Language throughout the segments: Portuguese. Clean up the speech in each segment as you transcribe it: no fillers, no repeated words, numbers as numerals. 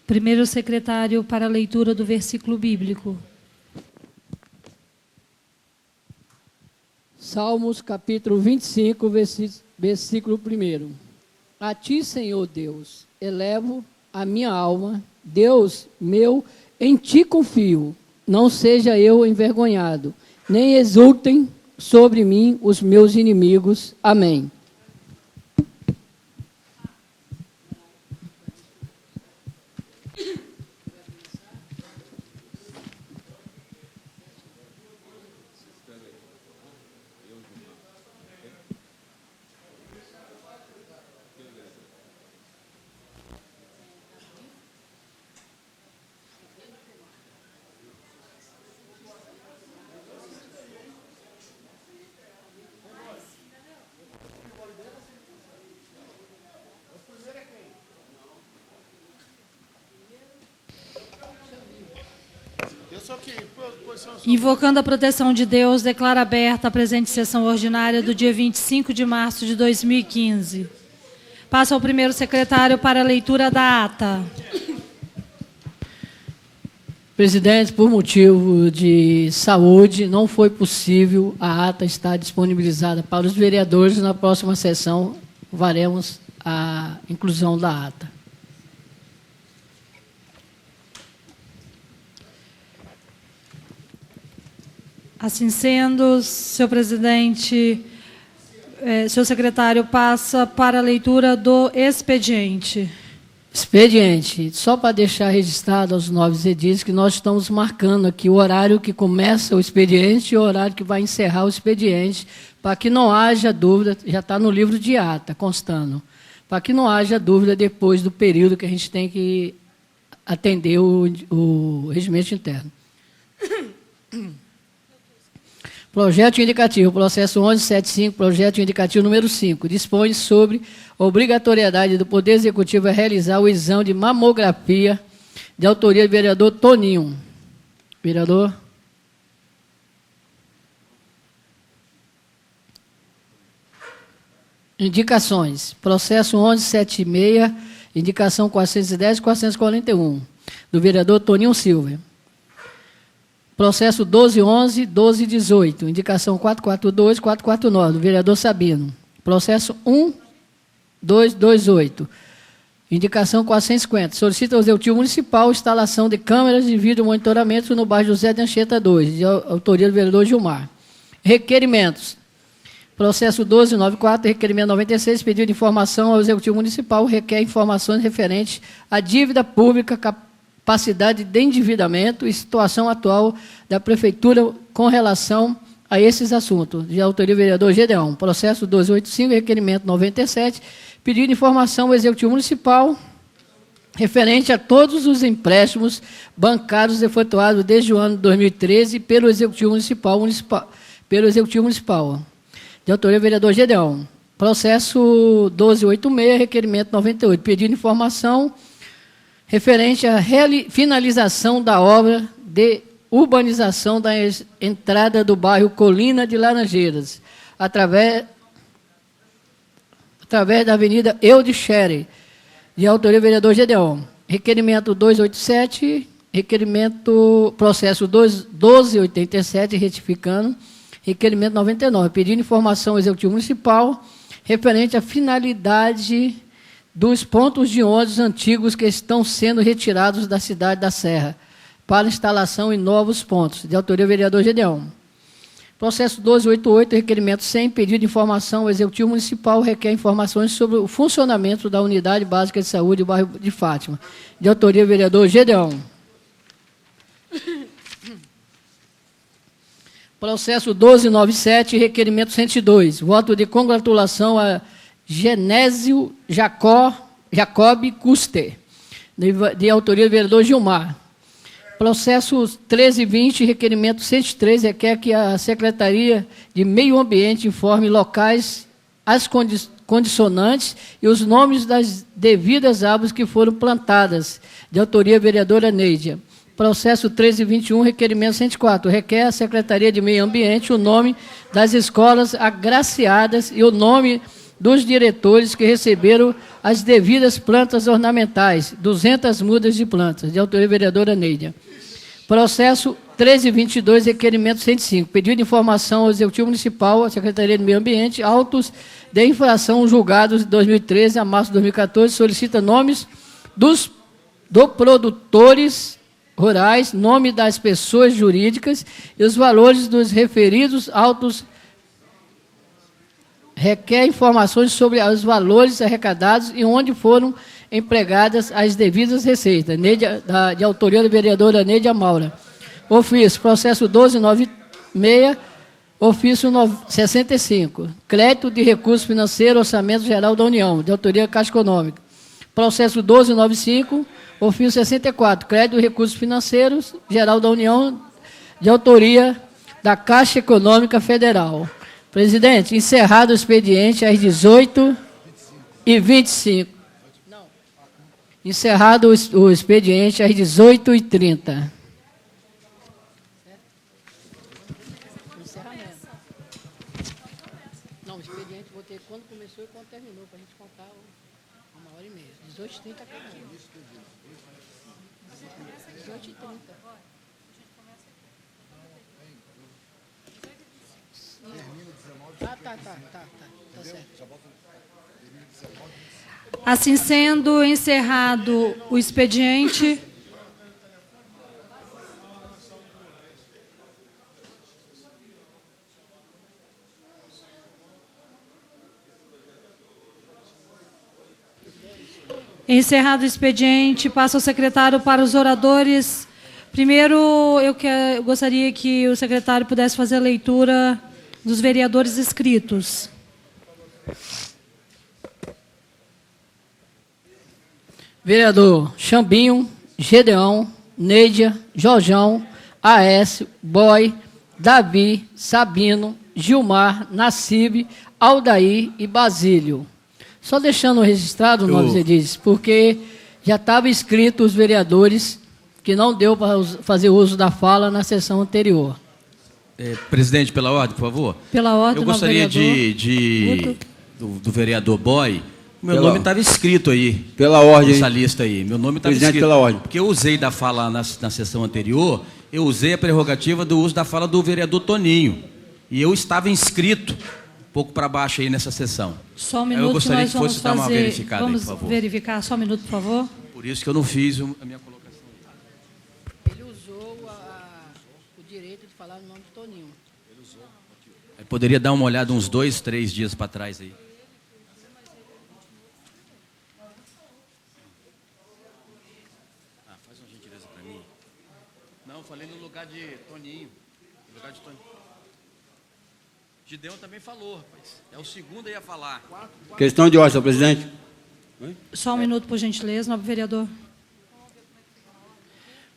Primeiro secretário para a leitura do versículo bíblico. Salmos, capítulo 25, versículo 1. A ti, Senhor Deus, elevo a minha alma. Deus meu, em ti confio. Não seja eu envergonhado, nem exultem sobre mim os meus inimigos. Amém. Invocando a proteção de Deus, declaro aberta a presente sessão ordinária do dia 25 de março de 2015. Passo ao primeiro secretário para a leitura da ata. Presidente, por motivo de saúde, não foi possível a ata estar disponibilizada para os vereadores. Na próxima sessão, faremos a inclusão da ata. Assim sendo, senhor presidente, senhor secretário, passa para a leitura do expediente. Expediente. Só para deixar registrado aos novos edis que nós estamos marcando aqui o horário que começa o expediente e o horário que vai encerrar o expediente, para que não haja dúvida, já está no livro de ata, constando, para que não haja dúvida depois do período que a gente tem que atender o regimento interno. Projeto indicativo, processo 1175, projeto indicativo número 5, dispõe sobre a obrigatoriedade do Poder Executivo a realizar o exame de mamografia de autoria do vereador Toninho. Vereador? Indicações. Processo 1176, indicação 410 e 441, do vereador Toninho Silva. Processo 1211, 1218, indicação 442, 449, do vereador Sabino. Processo 1228, indicação 450, solicita ao Executivo Municipal instalação de câmeras de vídeo monitoramento no bairro José de Anchieta 2, de autoria do vereador Gilmar. Requerimentos. Processo 1294, requerimento 96, pedido de informação ao Executivo Municipal, requer informações referentes à dívida pública, capacidade de endividamento e situação atual da Prefeitura com relação a esses assuntos. De autoria do vereador Gedeão. Processo 1285, requerimento 97, pedido de informação ao Executivo Municipal referente a todos os empréstimos bancários efetuados desde o ano 2013 pelo Executivo Municipal. De autoria do vereador Gedeão. Processo 1286, requerimento 98, pedido de informação referente à finalização da obra de urbanização da entrada do bairro Colina de Laranjeiras, através da Avenida Eudichere, de autoria do vereador Gedeon. Requerimento 287, processo 1287, retificando, requerimento 99, pedindo informação ao Executivo Municipal referente à finalidade dos pontos de ônibus antigos que estão sendo retirados da cidade da Serra para instalação em novos pontos, de autoria do vereador Gedeão. Processo 1288, requerimento 100, pedido de informação ao Executivo Municipal, requer informações sobre o funcionamento da Unidade Básica de Saúde do bairro de Fátima, de autoria do vereador Gedeão. Processo 1297, requerimento 102, voto de congratulação a Genésio Jacob Custer, de autoria do vereador Gilmar. Processo 1320, requerimento 103, requer que a Secretaria de Meio Ambiente informe locais, as condicionantes e os nomes das devidas árvores que foram plantadas, de autoria da vereadora Neidia. Processo 1321, requerimento 104, requer a Secretaria de Meio Ambiente o nome das escolas agraciadas e o nome dos diretores que receberam as devidas plantas ornamentais, 200 mudas de plantas, de autoria da vereadora Neidia. Processo 1322, requerimento 105. Pedido de informação ao Executivo Municipal, à Secretaria do Meio Ambiente, autos de infração julgados de 2013 a março de 2014, solicita nomes dos produtores rurais, nome das pessoas jurídicas e os valores dos referidos autos. Requer informações sobre os valores arrecadados e onde foram empregadas as devidas receitas, de autoria da vereadora Neidia Maura. Ofício, processo 1296, ofício 65, crédito de recursos financeiros, orçamento geral da União, de autoria Caixa Econômica. Processo 1295, ofício 64, crédito de recursos financeiros, geral da União, de autoria da Caixa Econômica Federal. Presidente, encerrado o expediente às 18h25. Encerrado o expediente às 18h30. Não, o expediente vou ter quando começou e quando terminou, para a gente contar 1h30. 18h30 acabou. 18h30. Tá certo. Assim sendo, encerrado o expediente. Encerrado o expediente, passo ao secretário para os oradores. Primeiro, eu gostaria que o secretário pudesse fazer a leitura dos vereadores inscritos. Vereador Chambinho, Gedeão, Neidia, Jorjão, Aécio, Boy, Davi, Sabino, Gilmar, Nassib, Aldair e Basílio. Só deixando registrado, nobres edis, porque já estava escrito os vereadores que não deu para fazer uso da fala na sessão anterior. Presidente, pela ordem, por favor. Pela ordem, eu gostaria do vereador Boy. Meu nome estava escrito aí. Pela ordem. Nessa lista aí. Meu nome estava escrito. Pela ordem. Porque eu usei da fala na sessão anterior, eu usei a prerrogativa do uso da fala do vereador Toninho. E eu estava inscrito um pouco para baixo aí nessa sessão. Só um minuto, eu gostaria nós que fosse dar uma verificada aí, por favor. Vamos verificar, só um minuto, por favor. Por isso que eu não fiz a minha colocação. Ele usou o direito de falar no nome de Toninho. Ele usou. Eu poderia dar uma olhada uns 2, 3 dias para trás aí. Faz uma gentileza para mim. Não, falei no lugar de Toninho. No lugar de Toninho. Gideão também falou, rapaz. É o segundo aí a falar. Questão de ordem, senhor presidente. Só um minuto, por gentileza, nobre vereador.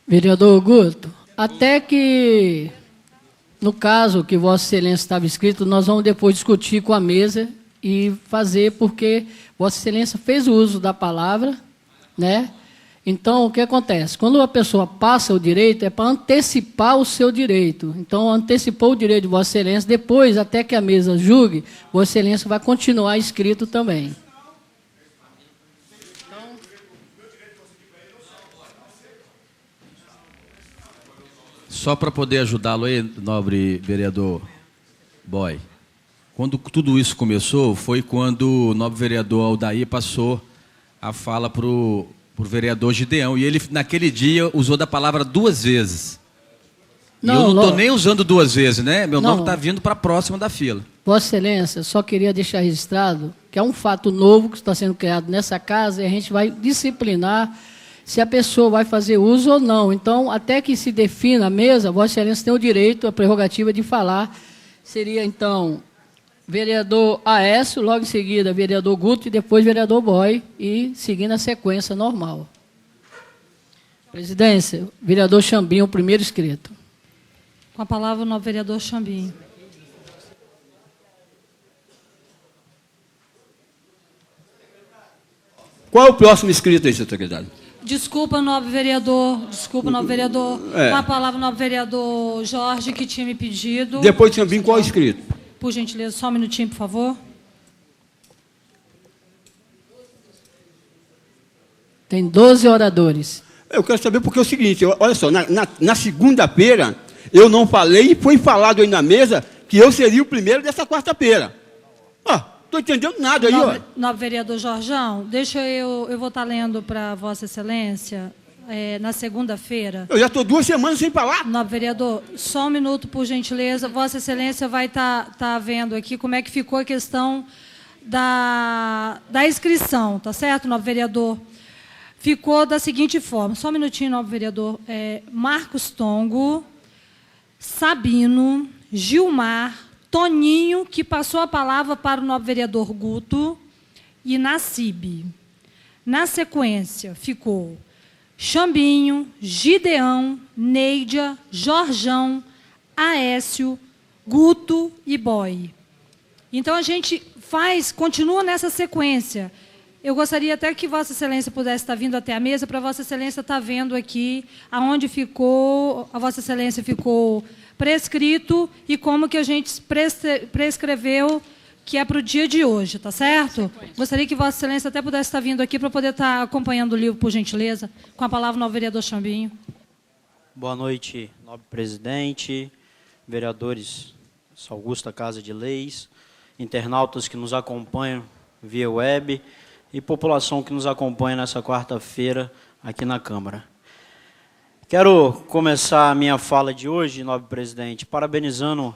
Vereador Guto, até que, no caso que Vossa Excelência estava escrito, nós vamos depois discutir com a mesa e fazer, porque Vossa Excelência fez o uso da palavra, né? Então, o que acontece? Quando a pessoa passa o direito, é para antecipar o seu direito. Então, antecipou o direito de Vossa Excelência, depois, até que a mesa julgue, Vossa Excelência vai continuar escrito também. Só para poder ajudá-lo aí, nobre vereador Boy. Quando tudo isso começou, foi quando o nobre vereador Aldair passou a fala para o vereador Gideão. E ele, naquele dia, usou da palavra 2 vezes. Não, eu não estou nem usando 2 vezes, né? Meu nome está vindo para a próxima da fila. Vossa Excelência, só queria deixar registrado que é um fato novo que está sendo criado nessa casa e a gente vai disciplinar se a pessoa vai fazer uso ou não. Então, até que se defina a mesa, Vossa Excelência tem o direito, a prerrogativa de falar. Seria, então, vereador Aécio, logo em seguida, vereador Guto e depois vereador Boy, e seguindo a sequência normal. Presidência, vereador Chambinho, o primeiro inscrito. Com a palavra o novo vereador Chambinho. Qual é o próximo inscrito aí, senhor secretário? Desculpa, nobre vereador. Desculpa, nobre vereador. Com a palavra o nobre vereador Jorge, que tinha me pedido. Depois de Chambinho, qual é o inscrito? Por gentileza, só um minutinho, por favor. Tem 12 oradores. Eu quero saber porque é o seguinte, olha só, na segunda-feira, eu não falei e foi falado aí na mesa que eu seria o primeiro dessa quarta-feira. Estou entendendo nada aí, ó. Nobre vereador Jorjão, eu vou estar lendo para Vossa Excelência, na segunda-feira. Eu já estou 2 semanas sem falar. Nobre vereador, só um minuto, por gentileza. Vossa Excelência vai estar vendo aqui como é que ficou a questão da inscrição, tá certo, nobre vereador? Ficou da seguinte forma, só um minutinho, nobre vereador. Marcos Tongo, Sabino, Gilmar, Toninho, que passou a palavra para o nobre vereador Guto, e Nassib. Na sequência, ficou Chambinho, Gideão, Neidia, Jorjão, Aécio, Guto e Boy. Então, a gente continua nessa sequência. Eu gostaria até que Vossa Excelência pudesse estar vindo até a mesa, para Vossa Excelência estar vendo aqui aonde ficou, a Vossa Excelência ficou prescrito e como que a gente prescreveu que é para o dia de hoje, tá certo? Gostaria que Vossa Excelência até pudesse estar vindo aqui para poder estar acompanhando o livro, por gentileza. Com a palavra, o nobre vereador Chambinho. Boa noite, nobre presidente, vereadores Augusta Casa de Leis, internautas que nos acompanham via web e população que nos acompanha nessa quarta-feira aqui na Câmara. Quero começar a minha fala de hoje, nobre presidente, parabenizando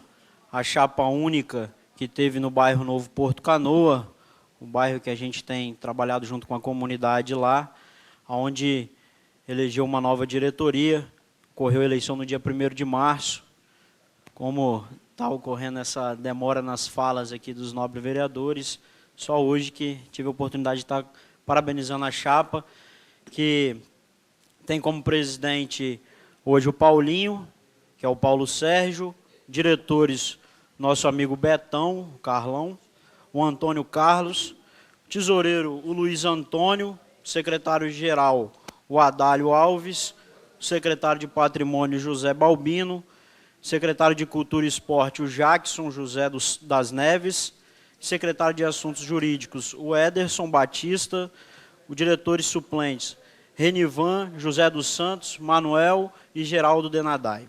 a chapa única que teve no bairro Novo Porto Canoa, o bairro que a gente tem trabalhado junto com a comunidade lá, onde elegeu uma nova diretoria, ocorreu a eleição no dia 1º de março, como está ocorrendo essa demora nas falas aqui dos nobres vereadores, só hoje que tive a oportunidade de estar parabenizando a chapa, que tem como presidente hoje o Paulinho, que é o Paulo Sérgio, diretores, nosso amigo Betão, o Carlão, o Antônio Carlos, tesoureiro, o Luiz Antônio, secretário-geral, o Adálio Alves, secretário de Patrimônio, José Balbino, secretário de Cultura e Esporte, o Jackson José das Neves, secretário de Assuntos Jurídicos, o Ederson Batista, os diretores suplentes, Renivan, José dos Santos, Manuel e Geraldo Denadai.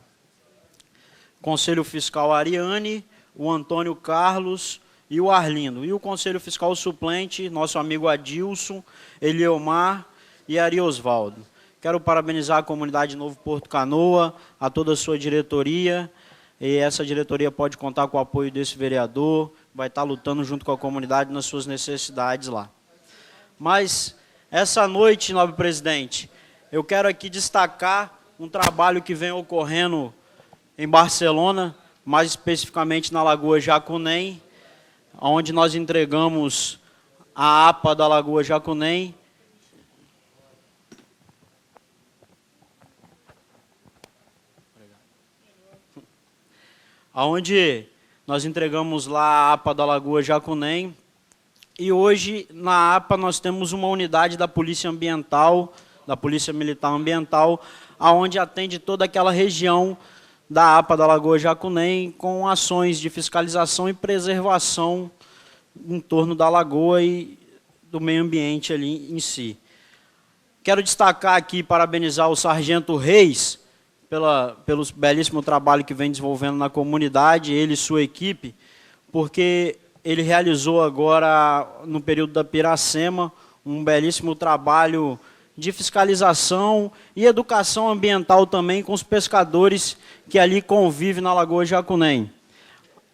Conselho Fiscal Ariane, o Antônio Carlos e o Arlindo. E o Conselho Fiscal Suplente, nosso amigo Adilson, Eliomar e Ari Osvaldo. Quero parabenizar a comunidade de Novo Porto Canoa, a toda a sua diretoria, e essa diretoria pode contar com o apoio desse vereador, vai estar lutando junto com a comunidade nas suas necessidades lá. Mas, essa noite, nobre presidente, eu quero aqui destacar um trabalho que vem ocorrendo em Barcelona, mais especificamente na Lagoa Jacunem, onde nós entregamos a APA da Lagoa Jacunem, onde nós entregamos lá a APA da Lagoa Jacunem, e hoje na APA nós temos uma unidade da Polícia Ambiental, da Polícia Militar Ambiental, onde atende toda aquela região da APA da Lagoa Jacunem, com ações de fiscalização e preservação em torno da lagoa e do meio ambiente ali em si. Quero destacar aqui, parabenizar o Sargento Reis, pelo belíssimo trabalho que vem desenvolvendo na comunidade, ele e sua equipe, porque ele realizou agora, no período da Piracema, um belíssimo trabalho de fiscalização e educação ambiental também com os pescadores que ali convivem na Lagoa Jacunem,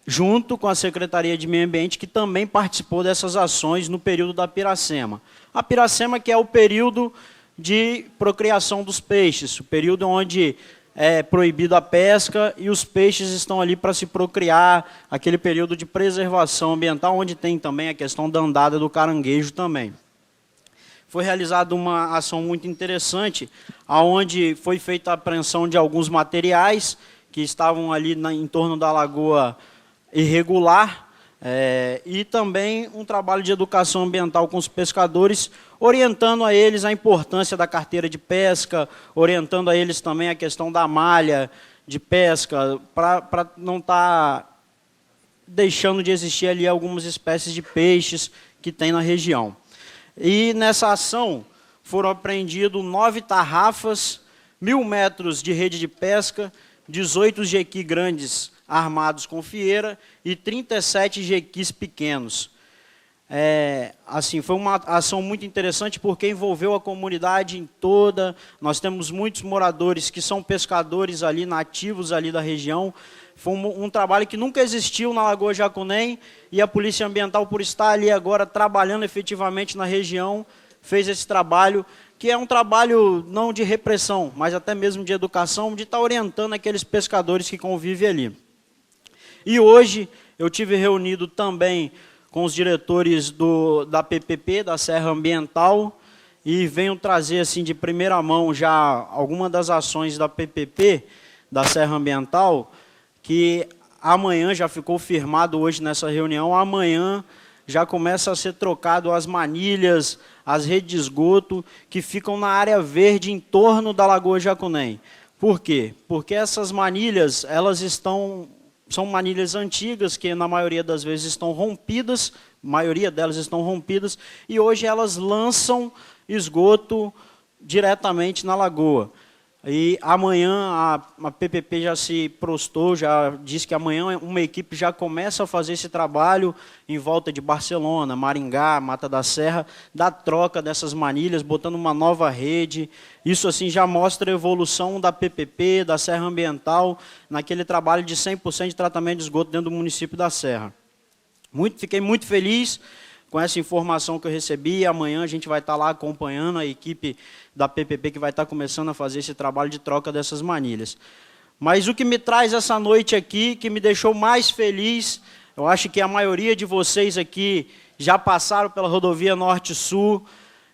junto com a Secretaria de Meio Ambiente, que também participou dessas ações no período da Piracema. A Piracema, que é o período de procriação dos peixes, o período onde é proibido a pesca e os peixes estão ali para se procriar, aquele período de preservação ambiental, onde tem também a questão da andada do caranguejo também. Foi realizada uma ação muito interessante, onde foi feita a apreensão de alguns materiais que estavam ali em torno da lagoa irregular, e também um trabalho de educação ambiental com os pescadores, orientando a eles a importância da carteira de pesca, orientando a eles também a questão da malha de pesca, para não estar deixando de existir ali algumas espécies de peixes que tem na região. E nessa ação foram apreendidos 9 tarrafas, 1.000 metros de rede de pesca, 18 jequi grandes armados com fieira e 37 jequis pequenos. Assim, foi uma ação muito interessante porque envolveu a comunidade em toda. Nós temos muitos moradores que são pescadores ali, nativos ali da região. Foi um trabalho que nunca existiu na Lagoa Jacunem, e a Polícia Ambiental, por estar ali agora trabalhando efetivamente na região, fez esse trabalho, que é um trabalho não de repressão, mas até mesmo de educação, de estar orientando aqueles pescadores que convivem ali. E hoje eu tive reunido também com os diretores da PPP, da Serra Ambiental, e venho trazer assim de primeira mão já algumas das ações da PPP, da Serra Ambiental, que amanhã já ficou firmado hoje nessa reunião, amanhã já começa a ser trocado as manilhas, as redes de esgoto que ficam na área verde em torno da Lagoa Jacunem. Por quê? Porque essas manilhas, são manilhas antigas, que na maioria das vezes estão rompidas, a maioria delas estão rompidas, e hoje elas lançam esgoto diretamente na lagoa. E amanhã a PPP já se prostou, já disse que amanhã uma equipe já começa a fazer esse trabalho em volta de Barcelona, Maringá, Mata da Serra, da troca dessas manilhas, botando uma nova rede. Isso assim já mostra a evolução da PPP, da Serra Ambiental, naquele trabalho de 100% de tratamento de esgoto dentro do município da Serra. Fiquei muito feliz com essa informação que eu recebi. Amanhã a gente vai estar lá acompanhando a equipe da PPP que vai estar começando a fazer esse trabalho de troca dessas manilhas. Mas o que me traz essa noite aqui, que me deixou mais feliz, eu acho que a maioria de vocês aqui já passaram pela rodovia Norte-Sul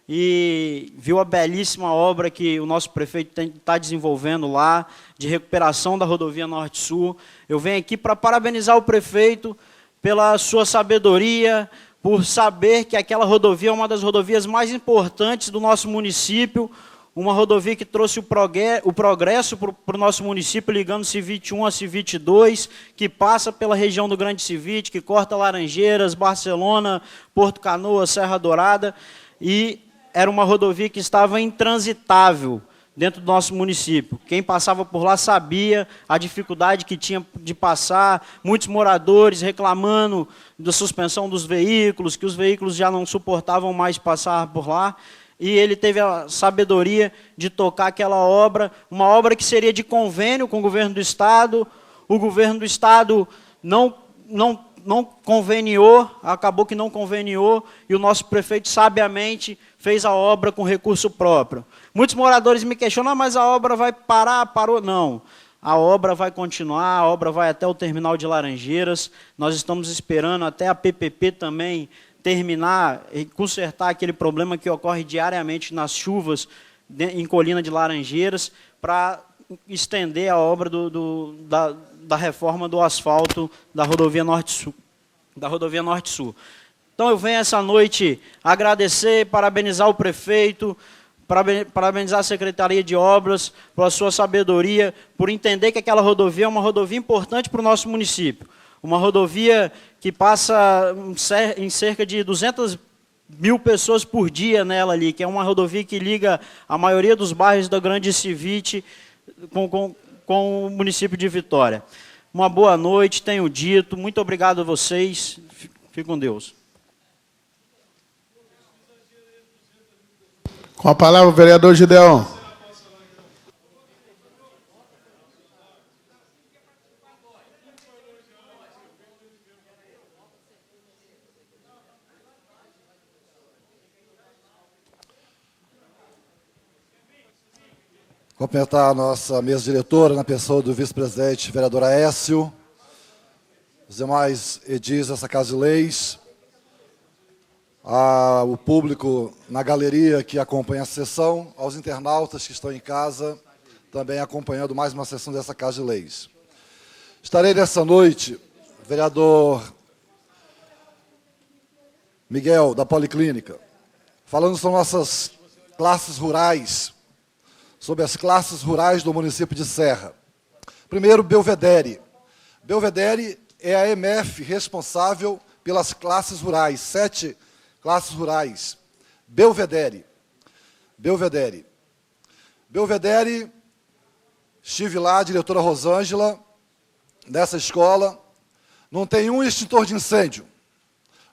e viu a belíssima obra que o nosso prefeito está desenvolvendo lá, de recuperação da rodovia Norte-Sul. Eu venho aqui para parabenizar o prefeito pela sua sabedoria, por saber que aquela rodovia é uma das rodovias mais importantes do nosso município, uma rodovia que trouxe o progresso para o nosso município, ligando Civite 1 a Civite 2, que passa pela região do Grande Civite, que corta Laranjeiras, Barcelona, Porto Canoas, Serra Dourada, e era uma rodovia que estava intransitável dentro do nosso município. Quem passava por lá sabia a dificuldade que tinha de passar, muitos moradores reclamando da suspensão dos veículos, que os veículos já não suportavam mais passar por lá, e ele teve a sabedoria de tocar aquela obra, uma obra que seria de convênio com o governo do Estado. O governo do Estado não conveniou, acabou que não conveniou, e o nosso prefeito sabiamente fez a obra com recurso próprio. Muitos moradores me questionam, mas a obra vai parar? Parou? Não. A obra vai continuar, a obra vai até o terminal de Laranjeiras. Nós estamos esperando até a PPP também terminar e consertar aquele problema que ocorre diariamente nas chuvas em Colina de Laranjeiras, para estender a obra da reforma do asfalto da rodovia Norte-Sul. Então eu venho essa noite agradecer, parabenizar o prefeito, parabenizar a Secretaria de Obras pela sua sabedoria, por entender que aquela rodovia é uma rodovia importante para o nosso município. Uma rodovia que passa em cerca de 200 mil pessoas por dia nela ali, que é uma rodovia que liga a maioria dos bairros da Grande Civite com o município de Vitória. Uma boa noite, tenho dito. Muito obrigado a vocês. Fique com Deus. Com a palavra, o vereador Gideon. Cumprimentar a nossa mesa diretora, na pessoa do vice-presidente, vereador Aécio, os demais edis dessa Casa de Leis, o público na galeria que acompanha a sessão, aos internautas que estão em casa, também acompanhando mais uma sessão dessa Casa de Leis. Estarei nessa noite, vereador Miguel, da Policlínica, falando sobre nossas classes rurais, sobre as classes rurais do município de Serra. Primeiro, Belvedere. Belvedere é a EMF responsável pelas classes rurais, 7 classes rurais. Belvedere. Belvedere. Belvedere, estive lá, a diretora Rosângela, nessa escola, não tem um extintor de incêndio.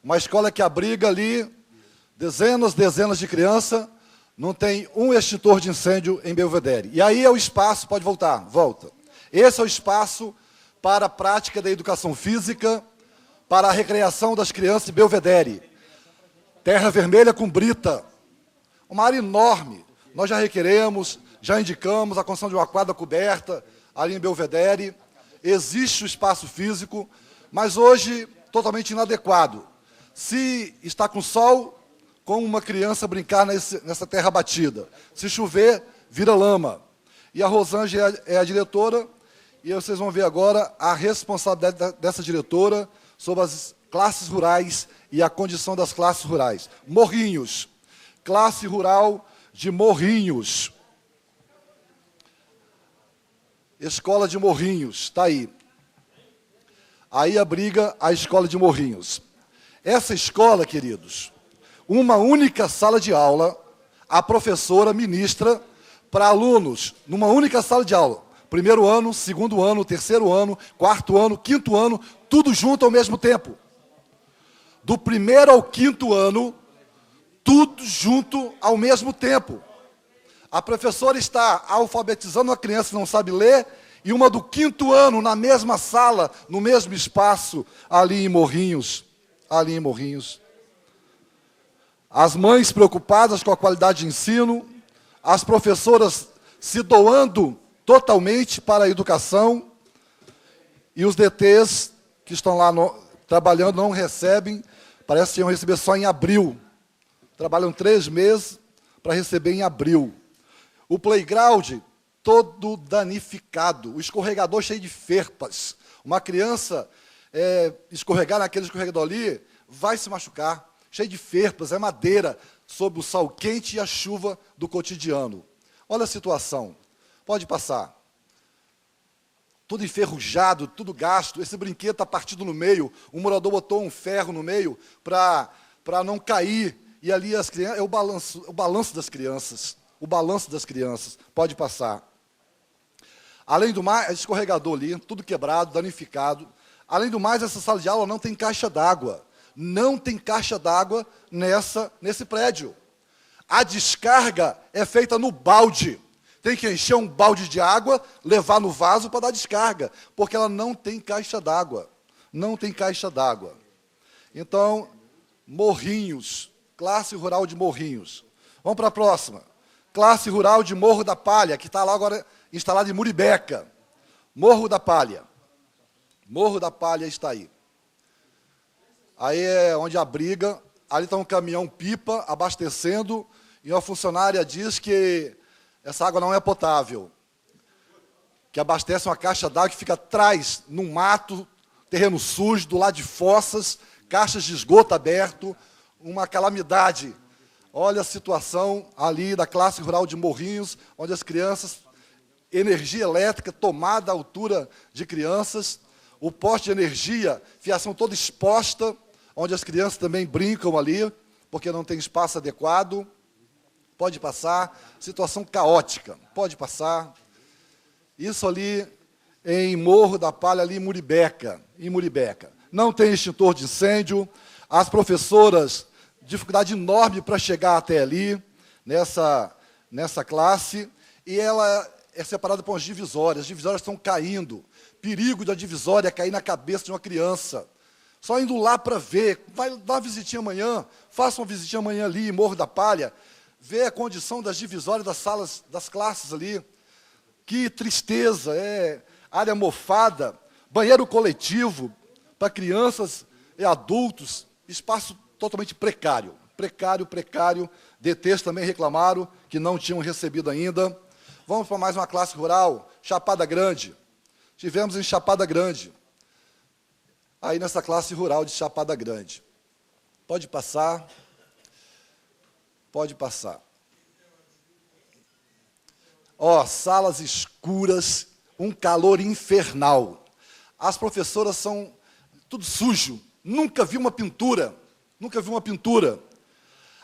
Uma escola que abriga ali dezenas de crianças, não tem um extintor de incêndio em Belvedere. E aí é o espaço, pode voltar, volta. Esse é o espaço para a prática da educação física, para a recreação das crianças de Belvedere. Terra vermelha com brita, uma área enorme. Nós já requeremos, já indicamos a construção de uma quadra coberta ali em Belvedere. Existe o espaço físico, mas hoje totalmente inadequado. Se está com sol, como uma criança brincar nessa terra batida. Se chover, vira lama. E a Rosângela é a diretora, e vocês vão ver agora a responsabilidade dessa diretora sobre as classes rurais e a condição das classes rurais. Morrinhos, classe rural de Morrinhos. Escola de Morrinhos, está aí. Aí abriga a escola de Morrinhos. Essa escola, queridos, uma única sala de aula, a professora ministra para alunos, numa única sala de aula. Primeiro ano, segundo ano, terceiro ano, quarto ano, quinto ano, tudo junto ao mesmo tempo. Do primeiro ao quinto ano, tudo junto ao mesmo tempo. A professora está alfabetizando uma criança que não sabe ler, e uma do quinto ano, na mesma sala, no mesmo espaço, ali em Morrinhos. Ali em Morrinhos. As mães preocupadas com a qualidade de ensino, as professoras se doando totalmente para a educação, e os DTs que estão lá trabalhando não recebem, parece que iam receber só em abril. Trabalham 3 meses para receber em abril. O playground todo danificado, o escorregador cheio de ferpas. Uma criança escorregar naquele escorregador ali, vai se machucar. Cheio de ferpas, é madeira, sob o sol quente e a chuva do cotidiano. Olha a situação. Pode passar. Tudo enferrujado, tudo gasto. Esse brinquedo está partido no meio. O morador botou um ferro no meio para não cair. E ali as crianças, é o balanço das crianças. O balanço das crianças. Pode passar. Além do mais, escorregador ali, tudo quebrado, danificado. Além do mais, essa sala de aula não tem caixa d'água. Não tem caixa d'água nesse prédio. A descarga é feita no balde. Tem que encher um balde de água, levar no vaso para dar descarga, porque ela não tem caixa d'água. Não tem caixa d'água. Então, Morrinhos, classe rural de Morrinhos. Vamos para a próxima. Classe rural de Morro da Palha, que está lá agora instalada em Muribeca. Morro da Palha. Morro da Palha está aí. Aí é onde abriga, ali está um caminhão-pipa abastecendo, e uma funcionária diz que essa água não é potável, que abastece uma caixa d'água que fica atrás, num mato, terreno sujo, do lado de fossas, caixas de esgoto aberto, uma calamidade. Olha a situação ali da classe rural de Morrinhos, onde as crianças, energia elétrica tomada à altura de crianças, o poste de energia, fiação toda exposta, onde as crianças também brincam ali, porque não tem espaço adequado. Pode passar. Situação caótica. Pode passar. Isso ali em Morro da Palha, ali em Muribeca. Não tem extintor de incêndio. As professoras, dificuldade enorme para chegar até ali, nessa classe. E ela é separada por umas divisórias. As divisórias estão caindo. Perigo da divisória cair na cabeça de uma criança. Só indo lá para ver, vai dar uma visitinha amanhã, faça uma visitinha amanhã ali em Morro da Palha, vê a condição das divisórias das salas, das classes ali. Que tristeza, área mofada, banheiro coletivo para crianças e adultos, espaço totalmente precário. Precário. DTs também reclamaram que não tinham recebido ainda. Vamos para mais uma classe rural, Chapada Grande. Tivemos em Chapada Grande. Aí nessa classe rural de Chapada Grande. Pode passar. Pode passar. Ó, salas escuras, um calor infernal. As professoras são tudo sujo. Nunca vi uma pintura.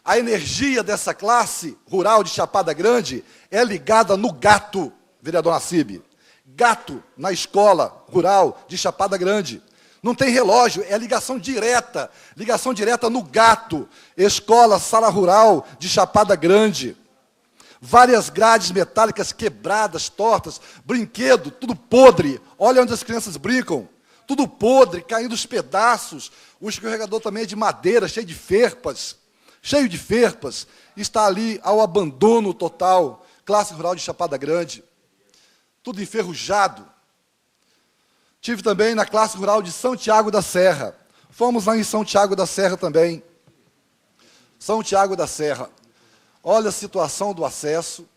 A energia dessa classe rural de Chapada Grande é ligada no gato, vereador Nassib. Gato na escola rural de Chapada Grande. Não tem relógio, é ligação direta no gato. Escola, sala rural de Chapada Grande. Várias grades metálicas quebradas, tortas, brinquedo, tudo podre. Olha onde as crianças brincam. Tudo podre, caindo os pedaços. O escorregador também é de madeira, cheio de ferpas. Está ali ao abandono total. Classe rural de Chapada Grande. Tudo enferrujado. Tive também na classe rural de São Tiago da Serra. Fomos lá em São Tiago da Serra também. São Tiago da Serra. Olha a situação do acesso.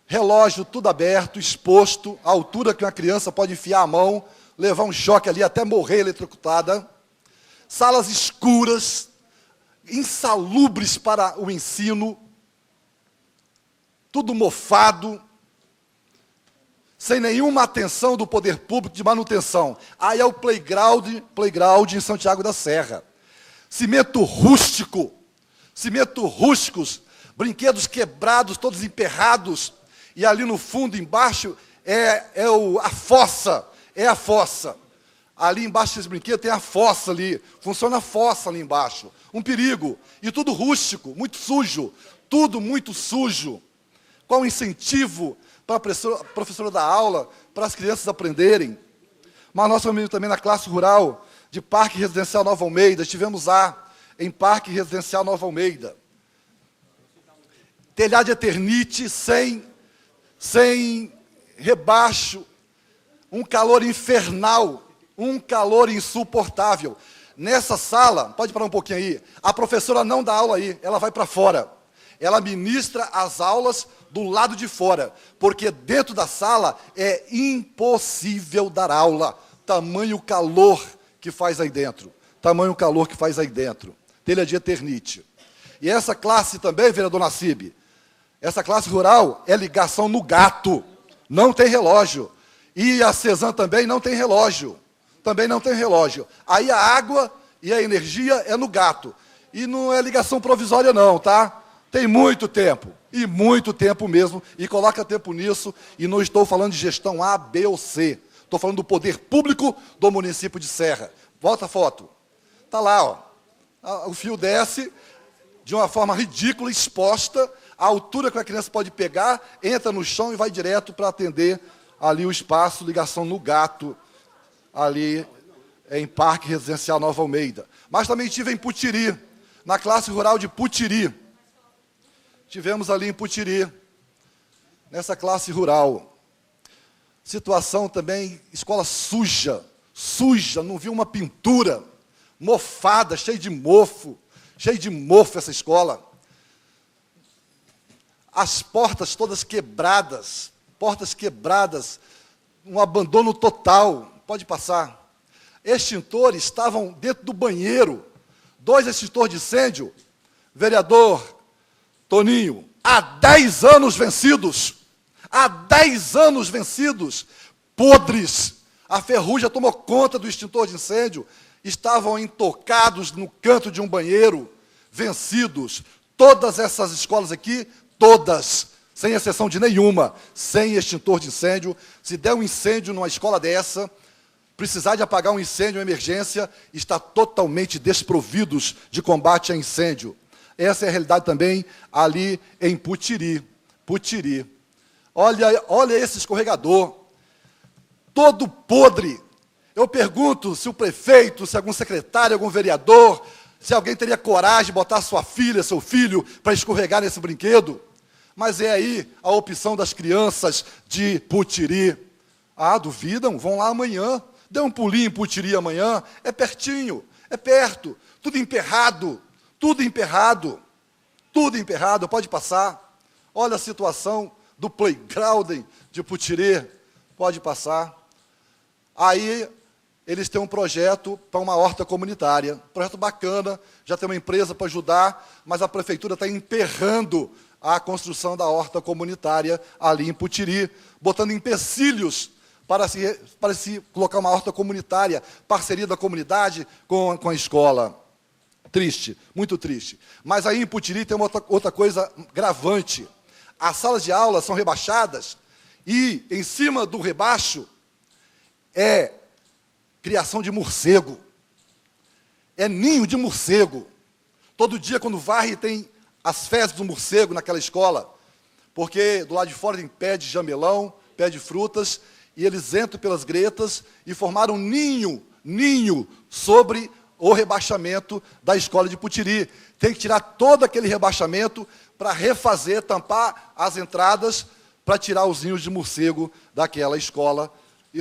Relógio tudo aberto, exposto, a altura que uma criança pode enfiar a mão, levar um choque ali até morrer eletrocutada. Salas escuras, insalubres para o ensino. Tudo mofado. Sem nenhuma atenção do poder público de manutenção. Aí é o playground em São Tiago da Serra. Cimento rústicos, brinquedos quebrados, todos emperrados, e ali no fundo, embaixo, a fossa. Ali embaixo desses brinquedos tem a fossa ali, funciona a fossa ali embaixo. Um perigo. E tudo rústico, muito sujo, tudo muito sujo. Qual o incentivo para a professora dar aula, para as crianças aprenderem? Mas nós também na classe rural de Parque Residencial Nova Almeida, estivemos lá, em Parque Residencial Nova Almeida. Telhado de eternite, sem rebaixo, um calor infernal, um calor insuportável. Nessa sala, pode parar um pouquinho aí, a professora não dá aula aí, ela vai para fora. Ela ministra as aulas do lado de fora, porque dentro da sala é impossível dar aula. Tamanho calor que faz aí dentro. Telha de eternite. E essa classe também, vereador Nassib, essa classe rural é ligação no gato. Não tem relógio. E a Cesan também não tem relógio. Aí a água e a energia é no gato. E não é ligação provisória não, tá? Tem muito tempo, e muito tempo mesmo, e coloca tempo nisso, e não estou falando de gestão A, B ou C. Estou falando do poder público do município de Serra. Volta a foto. Está lá, ó. O fio desce de uma forma ridícula, exposta, a altura que a criança pode pegar, entra no chão e vai direto para atender ali o espaço, ligação no gato, ali em Parque Residencial Nova Almeida. Mas também estive em Putiri, na classe rural de Putiri. Tivemos ali em Putiri, nessa classe rural. Situação também, escola suja, não vi uma pintura, mofada, cheia de mofo essa escola. As portas todas quebradas, um abandono total, pode passar. Extintores estavam dentro do banheiro, 2 extintores de incêndio, vereador Toninho, há 10 anos vencidos, podres, a ferrugem tomou conta do extintor de incêndio, estavam intocados no canto de um banheiro, vencidos. Todas essas escolas aqui, todas, sem exceção de nenhuma, sem extintor de incêndio. Se der um incêndio numa escola dessa, precisar de apagar um incêndio, uma emergência, está totalmente desprovidos de combate a incêndio. Essa é a realidade também ali em Putiri. Olha esse escorregador, todo podre. Eu pergunto se o prefeito, se algum secretário, algum vereador, se alguém teria coragem de botar sua filha, seu filho, para escorregar nesse brinquedo. Mas é aí a opção das crianças de Putiri. Ah, duvidam? Vão lá amanhã. Dê um pulinho em Putiri amanhã. É pertinho, é perto. Tudo emperrado, pode passar. Olha a situação do playground de Putiri, pode passar. Aí, eles têm um projeto para uma horta comunitária, projeto bacana, já tem uma empresa para ajudar, mas a prefeitura está emperrando a construção da horta comunitária ali em Putiri, botando empecilhos para se colocar uma horta comunitária, parceria da comunidade com a escola. Triste, muito triste. Mas aí em Putiri tem uma outra coisa gravante. As salas de aula são rebaixadas e, em cima do rebaixo, é criação de morcego. É ninho de morcego. Todo dia, quando varre, tem as fezes do morcego naquela escola. Porque do lado de fora tem pé de jamelão, pé de frutas, e eles entram pelas gretas e formaram ninho sobre o rebaixamento da escola de Putiri. Tem que tirar todo aquele rebaixamento para refazer, tampar as entradas, para tirar os ninhos de morcego daquela escola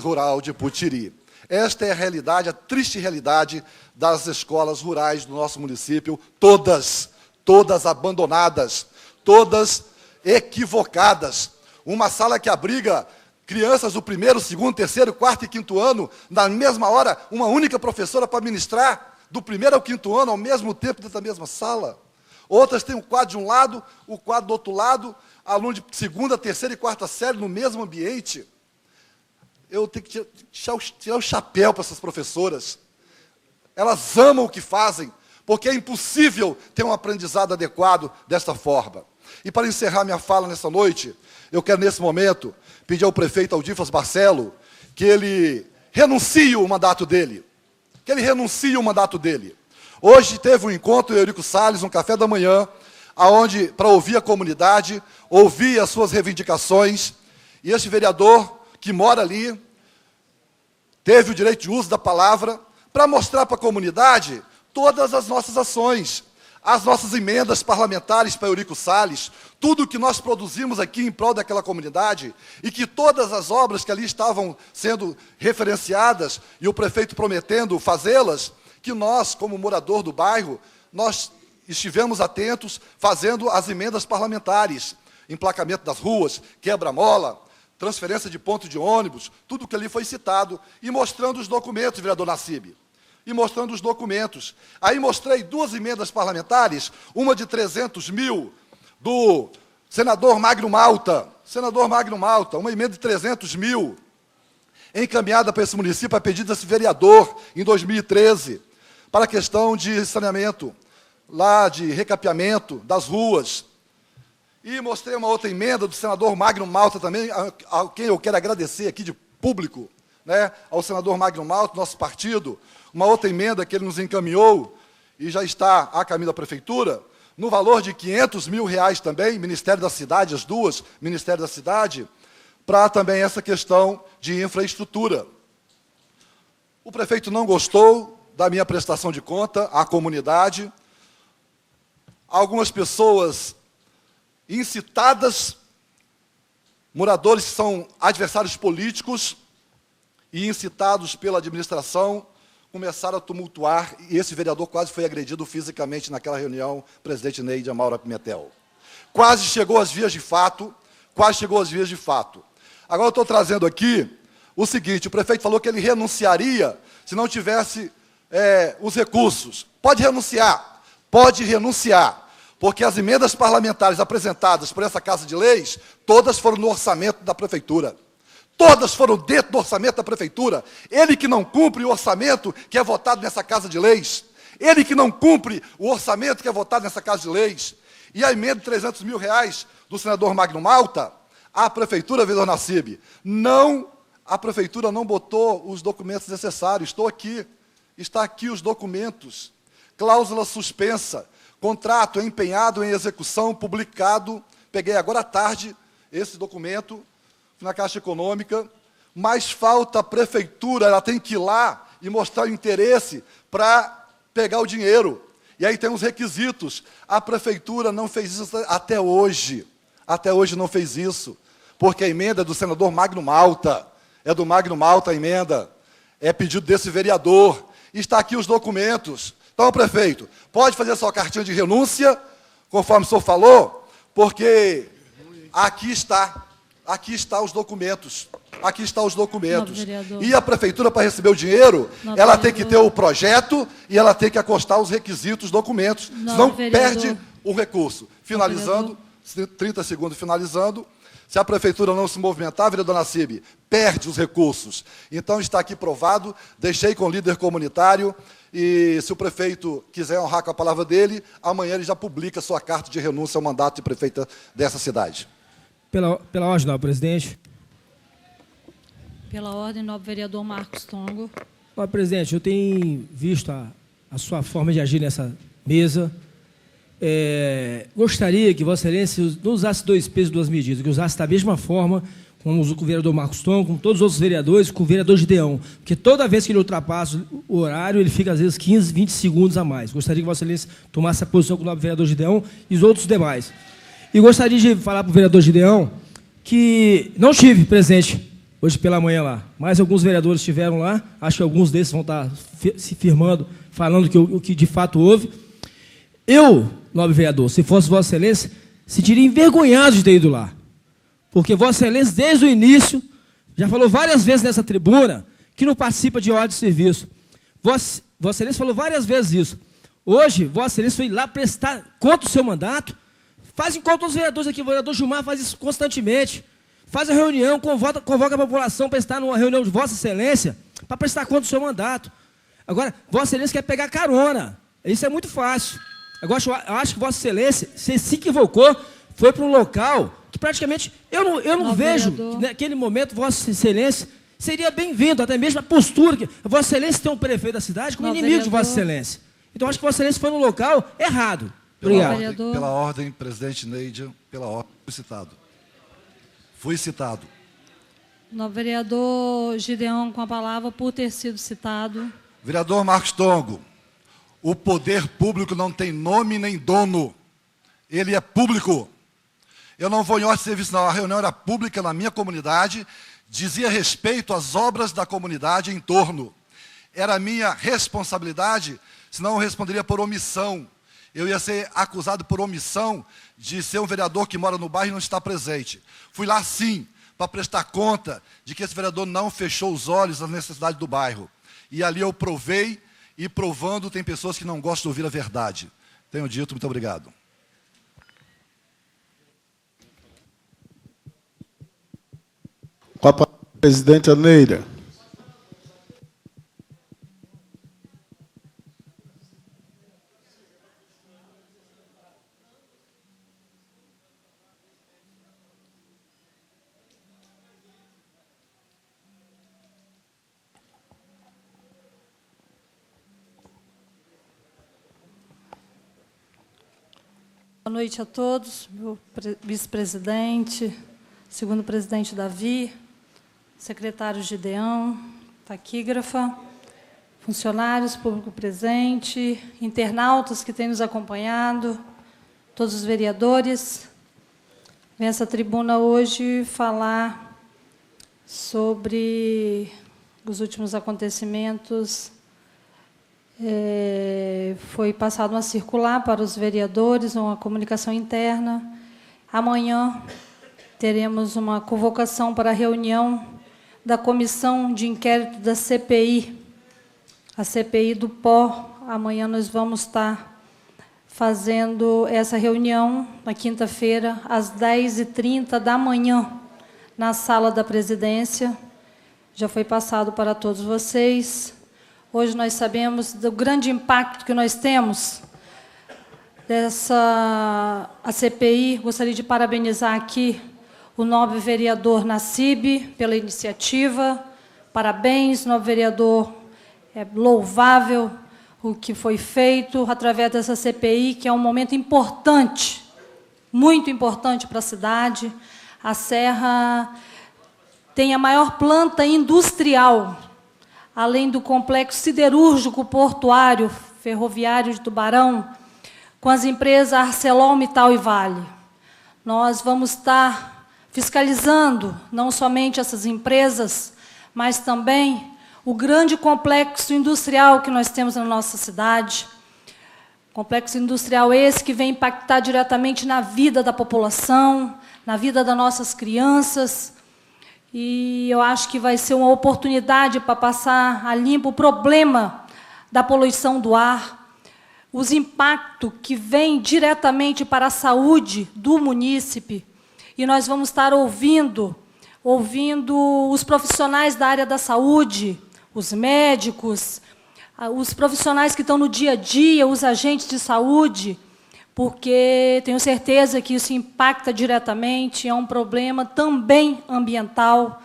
rural de Putiri. Esta é a realidade, a triste realidade das escolas rurais do nosso município, todas abandonadas, todas equivocadas. Uma sala que abriga crianças do 1º, 2º, 3º, 4º e 5º ano, na mesma hora, uma única professora para ministrar, do 1º ao 5º ano, ao mesmo tempo, dentro da mesma sala. Outras têm o quadro de um lado, o quadro do outro lado, aluno de 2ª, 3ª e 4ª série no mesmo ambiente. Eu tenho que tirar o chapéu para essas professoras. Elas amam o que fazem, porque é impossível ter um aprendizado adequado desta forma. E para encerrar minha fala nessa noite, eu quero, nesse momento, pedir ao prefeito Aldifas Barcelo que ele renuncie o mandato dele. Hoje teve um encontro em Eurico Salles, um café da manhã, aonde, para ouvir a comunidade, ouvir as suas reivindicações, e este vereador que mora ali teve o direito de uso da palavra para mostrar para a comunidade todas as nossas ações, as nossas emendas parlamentares para Eurico Salles, tudo o que nós produzimos aqui em prol daquela comunidade, e que todas as obras que ali estavam sendo referenciadas, e o prefeito prometendo fazê-las, que nós, como morador do bairro, nós estivemos atentos, fazendo as emendas parlamentares, emplacamento das ruas, quebra-mola, transferência de ponto de ônibus, tudo que ali foi citado, e mostrando os documentos, vereador Nassib. Aí mostrei 2 emendas parlamentares, uma de 300 mil, do senador Magno Malta, uma emenda de 300 mil, encaminhada para esse município a pedido desse vereador, em 2013, para a questão de saneamento, lá de recapeamento das ruas. E mostrei uma outra emenda do senador Magno Malta também, a quem eu quero agradecer aqui de público, né, ao senador Magno Malta, nosso partido, uma outra emenda que ele nos encaminhou, e já está a caminho da prefeitura, no valor de R$500 mil também, Ministério da Cidade, as duas, Ministério da Cidade, para também essa questão de infraestrutura. O prefeito não gostou da minha prestação de conta à comunidade. Algumas pessoas incitadas, moradores que são adversários políticos e incitados pela administração, começaram a tumultuar, e esse vereador quase foi agredido fisicamente naquela reunião, presidente Neide Amaura Pimentel. Quase chegou às vias de fato. Agora eu estou trazendo aqui o seguinte: o prefeito falou que ele renunciaria se não tivesse os recursos. Pode renunciar, porque as emendas parlamentares apresentadas por essa Casa de Leis, todas foram no orçamento da prefeitura. Todas foram dentro do orçamento da prefeitura. Ele que não cumpre o orçamento que é votado nessa Casa de Leis. Ele que não cumpre o orçamento que é votado nessa Casa de Leis. E a emenda de R$300 mil do senador Magno Malta, a prefeitura, vereador Nassib, a prefeitura não botou os documentos necessários. Está aqui os documentos. Cláusula suspensa, contrato empenhado em execução, publicado. Peguei agora à tarde esse documento na Caixa Econômica, mas falta a prefeitura, ela tem que ir lá e mostrar o interesse para pegar o dinheiro. E aí tem os requisitos. A prefeitura não fez isso até hoje. Não fez isso, porque a emenda é do senador Magno Malta. É do Magno Malta a emenda. É pedido desse vereador. Está aqui os documentos. Então, prefeito, pode fazer sua cartinha de renúncia, conforme o senhor falou, porque aqui está os documentos. E a prefeitura, para receber o dinheiro, ela tem que ter o projeto e ela tem que acostar os requisitos, documentos, senão perde o recurso. Finalizando, 30 segundos finalizando, se a prefeitura não se movimentar, vereador Nassib, perde os recursos. Então está aqui provado, deixei com o líder comunitário, E se o prefeito quiser honrar com a palavra dele, amanhã ele já publica sua carta de renúncia ao mandato de prefeita dessa cidade. Pela ordem, nobre presidente. Pela ordem, nobre vereador Marcos Tongo. Nobre presidente, eu tenho visto a sua forma de agir nessa mesa. Gostaria que Vossa Excelência não usasse 2 pesos, 2 medidas, que usasse da mesma forma como usou com o vereador Marcos Tongo, com todos os outros vereadores, com o vereador Gideão. Porque toda vez que ele ultrapassa o horário, ele fica, às vezes, 15, 20 segundos a mais. Gostaria que Vossa Excelência tomasse a posição com o nobre vereador Gideão e os outros demais. E gostaria de falar para o vereador Gideão que não estive presente hoje pela manhã lá, mas alguns vereadores estiveram lá, acho que alguns desses vão estar se firmando, falando o que de fato houve. Eu, nobre vereador, se fosse Vossa Excelência, sentiria envergonhado de ter ido lá. Porque Vossa Excelência, desde o início, já falou várias vezes nessa tribuna que não participa de ordem de serviço. Vossa Excelência falou várias vezes isso. Hoje, Vossa Excelência foi lá prestar conta do seu mandato, faz enquanto os vereadores aqui, o vereador Gilmar faz isso constantemente. Faz a reunião, convoca a população para estar numa reunião de Vossa Excelência, para prestar conta do seu mandato. Agora, Vossa Excelência quer pegar carona. Isso é muito fácil. Agora, eu acho que Vossa Excelência se equivocou, foi para um local que praticamente eu não vejo que naquele momento Vossa Excelência seria bem-vindo, até mesmo a postura que Vossa Excelência tem um prefeito da cidade como inimigo de Vossa Excelência. Então, acho que Vossa Excelência foi no local errado. Obrigado. Pela ordem, presidente Neidia, pela ordem, fui citado. Nobre vereador Gideão, com a palavra, por ter sido citado. Vereador Marcos Tongo, o poder público não tem nome nem dono. Ele é público. Eu não vou em ordem de serviço, não. A reunião era pública na minha comunidade, dizia respeito às obras da comunidade em torno. Era minha responsabilidade, senão eu responderia por omissão. Eu ia ser acusado por omissão de ser um vereador que mora no bairro e não está presente. Fui lá, sim, para prestar conta de que esse vereador não fechou os olhos às necessidades do bairro. E ali eu provei, e provando, tem pessoas que não gostam de ouvir a verdade. Tenho dito, muito obrigado. Com a palavra, presidente Aneira. Boa noite a todos, meu vice-presidente, segundo presidente Davi, secretário Gideão, taquígrafa, funcionários, público presente, internautas que têm nos acompanhado, todos os vereadores. Venho a essa tribuna hoje falar sobre os últimos acontecimentos. Foi passada uma circular para os vereadores, uma comunicação interna. Amanhã teremos uma convocação para a reunião da comissão de inquérito da CPI, a CPI do Pó. Amanhã nós vamos estar fazendo essa reunião, na quinta-feira, às 10h30 da manhã, na sala da presidência. Já foi passado para todos vocês. Hoje nós sabemos do grande impacto que nós temos a CPI. Gostaria de parabenizar aqui o nobre vereador Nassib pela iniciativa. Parabéns, nobre vereador. É louvável o que foi feito através dessa CPI, que é um momento importante, muito importante para a cidade. A Serra tem a maior planta industrial, além do complexo siderúrgico, portuário, ferroviário de Tubarão, com as empresas ArcelorMittal e Vale. Nós vamos estar fiscalizando não somente essas empresas, mas também o grande complexo industrial que nós temos na nossa cidade. Complexo industrial esse que vem impactar diretamente na vida da população, na vida das nossas crianças. E eu acho que vai ser uma oportunidade para passar a limpo o problema da poluição do ar, os impactos que vêm diretamente para a saúde do munícipe. E nós vamos estar ouvindo os profissionais da área da saúde, os médicos, os profissionais que estão no dia a dia, os agentes de saúde, porque tenho certeza que isso impacta diretamente, é um problema também ambiental,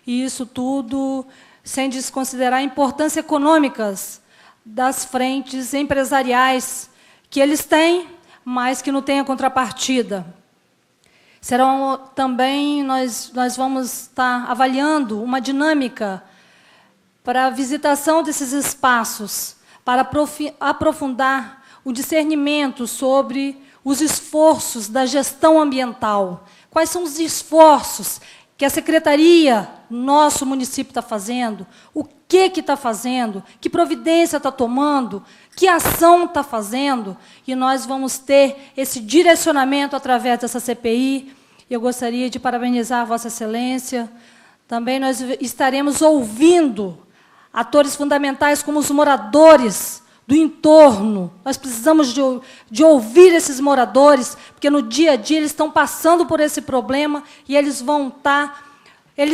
e isso tudo sem desconsiderar a importância econômicas das frentes empresariais que eles têm, mas que não têm a contrapartida. Serão também, nós vamos estar avaliando uma dinâmica para a visitação desses espaços, para aprofundar o discernimento sobre os esforços da gestão ambiental. Quais são os esforços que a Secretaria, nosso município, está fazendo? O que está fazendo? Que providência está tomando? Que ação está fazendo? E nós vamos ter esse direcionamento através dessa CPI. Eu gostaria de parabenizar Vossa Excelência. Também nós estaremos ouvindo atores fundamentais como os moradores do entorno. Nós precisamos de ouvir esses moradores, porque no dia a dia eles estão passando por esse problema e eles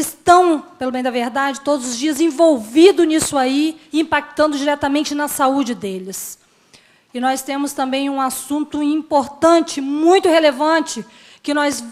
estão, pelo bem da verdade, todos os dias envolvidos nisso aí, impactando diretamente na saúde deles. E nós temos também um assunto importante, muito relevante, que nós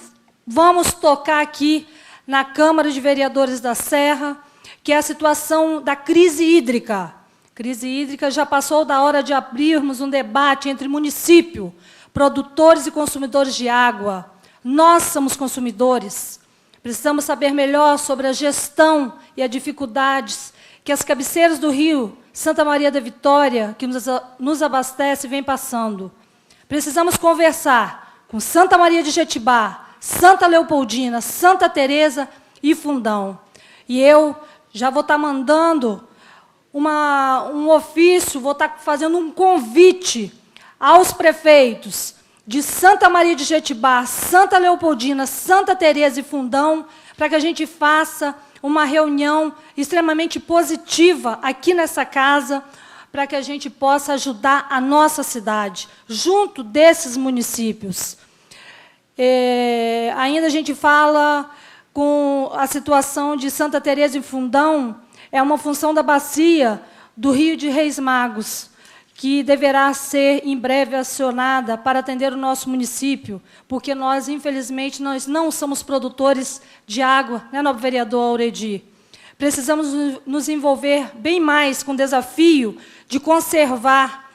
vamos tocar aqui na Câmara de Vereadores da Serra, que é a situação da crise hídrica. Crise hídrica já passou da hora de abrirmos um debate entre município, produtores e consumidores de água. Nós somos consumidores. Precisamos saber melhor sobre a gestão e as dificuldades que as cabeceiras do rio Santa Maria da Vitória, que nos abastece, vem passando. Precisamos conversar com Santa Maria de Jetibá, Santa Leopoldina, Santa Teresa e Fundão. E eu já vou estar mandando um ofício, vou estar fazendo um convite aos prefeitos de Santa Maria de Jetibá, Santa Leopoldina, Santa Teresa e Fundão, para que a gente faça uma reunião extremamente positiva aqui nessa casa, para que a gente possa ajudar a nossa cidade, junto desses municípios. Ainda a gente fala com a situação de Santa Teresa e Fundão, é uma função da bacia do Rio de Reis Magos, que deverá ser em breve acionada para atender o nosso município, porque nós, infelizmente, nós não somos produtores de água, né, nobre vereador Auredi? Precisamos nos envolver bem mais com o desafio de conservar,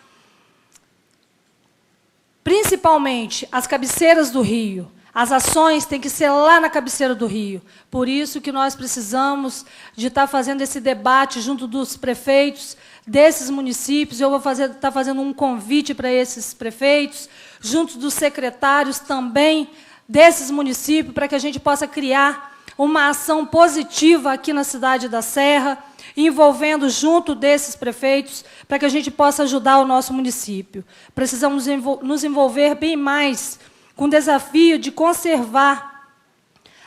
principalmente, as cabeceiras do rio. As ações têm que ser lá na cabeceira do rio. Por isso que nós precisamos de estar fazendo esse debate junto dos prefeitos desses municípios. Eu vou estar fazendo um convite para esses prefeitos, junto dos secretários também desses municípios, para que a gente possa criar uma ação positiva aqui na cidade da Serra, envolvendo junto desses prefeitos, para que a gente possa ajudar o nosso município. Precisamos nos envolver bem mais com o desafio de conservar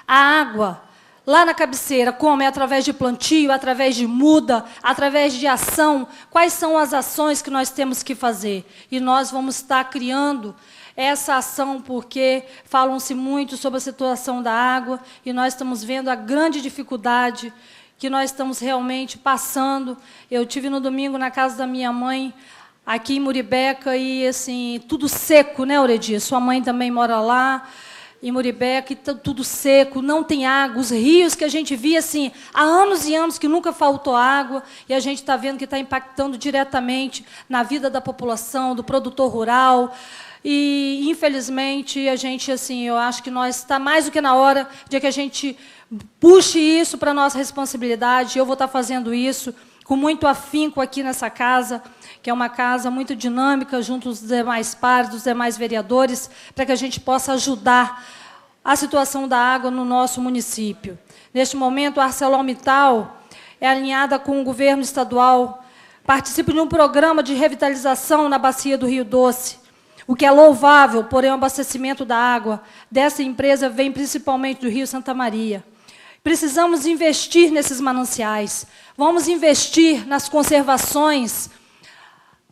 a água lá na cabeceira, como é através de plantio, através de muda, através de ação. Quais são as ações que nós temos que fazer? E nós vamos estar criando essa ação, porque falam-se muito sobre a situação da água, e nós estamos vendo a grande dificuldade que nós estamos realmente passando. Eu tive no domingo na casa da minha mãe, aqui em Muribeca, e assim, tudo seco, né, Auredi? Sua mãe também mora lá, em Muribeca, e tudo seco, não tem água. Os rios que a gente via assim, há anos e anos que nunca faltou água, e a gente está vendo que está impactando diretamente na vida da população, do produtor rural. E, infelizmente, a gente, assim, eu acho que nós está mais do que na hora de que a gente puxe isso para a nossa responsabilidade. Eu vou estar fazendo isso com muito afinco aqui nessa casa, que é uma casa muito dinâmica, junto aos demais pares, dos demais vereadores, para que a gente possa ajudar a situação da água no nosso município. Neste momento, a ArcelorMittal é alinhada com o governo estadual, participa de um programa de revitalização na bacia do Rio Doce, o que é louvável, porém o abastecimento da água dessa empresa vem principalmente do Rio Santa Maria. Precisamos investir nesses mananciais, vamos investir nas conservações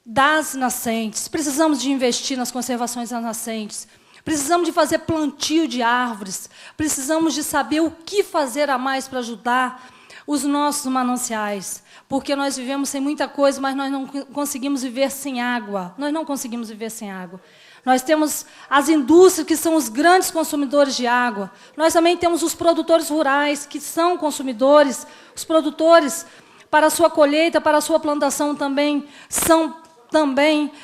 das nascentes, precisamos de investir nas conservações das nascentes, precisamos de fazer plantio de árvores, precisamos de saber o que fazer a mais para ajudar os nossos mananciais, porque nós vivemos sem muita coisa, mas nós não conseguimos viver sem água. Nós não conseguimos viver sem água. Nós temos as indústrias, que são os grandes consumidores de água. Nós também temos os produtores rurais, que são consumidores. Os produtores, para a sua colheita, para a sua plantação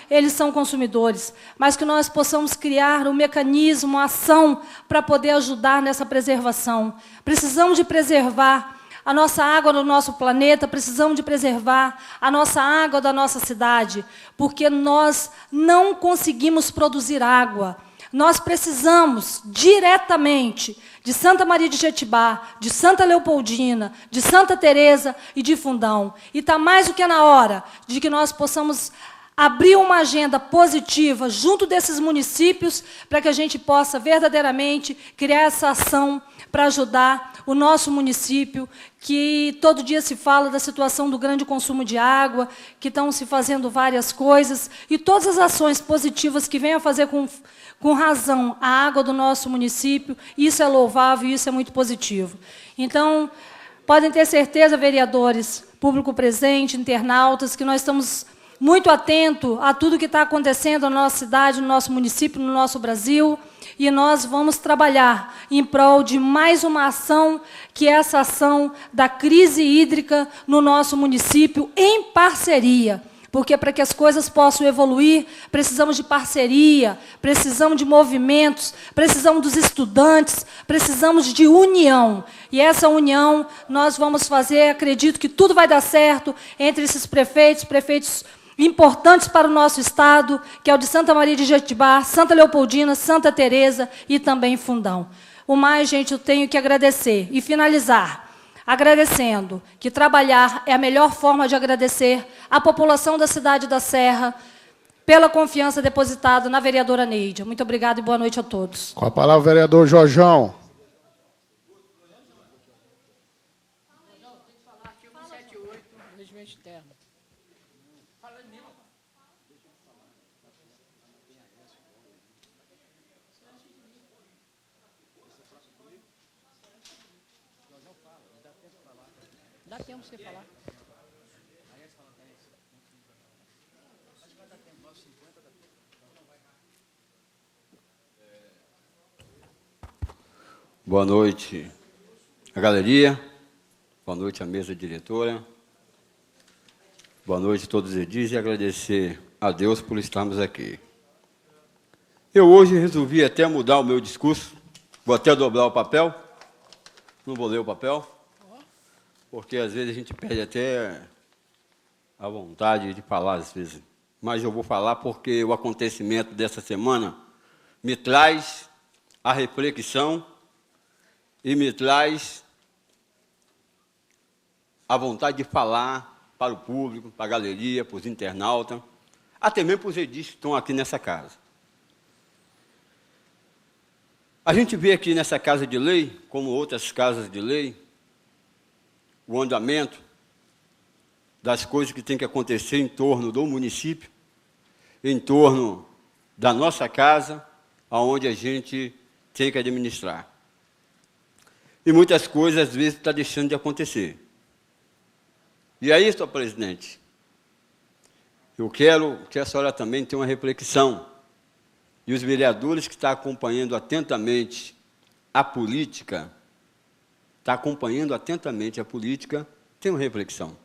eles são consumidores. Mas que nós possamos criar um mecanismo, uma ação, para poder ajudar nessa preservação. Precisamos de preservar a nossa água do nosso planeta, precisamos de preservar a nossa água da nossa cidade, porque nós não conseguimos produzir água. Nós precisamos diretamente de Santa Maria de Jetibá, de Santa Leopoldina, de Santa Teresa e de Fundão. E está mais do que na hora de que nós possamos abrir uma agenda positiva junto desses municípios, para que a gente possa verdadeiramente criar essa ação para ajudar o nosso município, que todo dia se fala da situação do grande consumo de água, que estão se fazendo várias coisas, e todas as ações positivas que venham a fazer com razão a água do nosso município, isso é louvável e isso é muito positivo. Então, podem ter certeza, vereadores, público presente, internautas, que nós estamos muito atentos a tudo que está acontecendo na nossa cidade, no nosso município, no nosso Brasil, e nós vamos trabalhar em prol de mais uma ação, que é essa ação da crise hídrica no nosso município, em parceria. Porque para que as coisas possam evoluir, precisamos de parceria, precisamos de movimentos, precisamos dos estudantes, precisamos de união. E essa união nós vamos fazer, acredito que tudo vai dar certo entre esses prefeitos importantes para o nosso estado, que é o de Santa Maria de Jetibá, Santa Leopoldina, Santa Teresa e também Fundão. O mais, gente, eu tenho que agradecer e finalizar agradecendo, que trabalhar é a melhor forma de agradecer a população da cidade da Serra pela confiança depositada na vereadora Neide. Muito obrigada e boa noite a todos. Com a palavra, o vereador Jorjão. Dá tempo de você falar. Boa noite à galeria, boa noite à mesa diretora, boa noite a todos os edis e agradecer a Deus por estarmos aqui. Eu hoje resolvi até mudar o meu discurso, vou até dobrar o papel, não vou ler o papel, porque às vezes a gente perde até a vontade de falar, às vezes. Mas eu vou falar porque o acontecimento dessa semana me traz a reflexão e me traz a vontade de falar para o público, para a galeria, para os internautas, até mesmo para os edis que estão aqui nessa casa. A gente vê aqui nessa casa de lei, como outras casas de lei, o andamento das coisas que tem que acontecer em torno do município, em torno da nossa casa, aonde a gente tem que administrar. E muitas coisas, às vezes, está deixando de acontecer. E aí, senhor presidente, eu quero que a senhora também tenha uma reflexão, e os vereadores que estão acompanhando atentamente a política, tenham reflexão.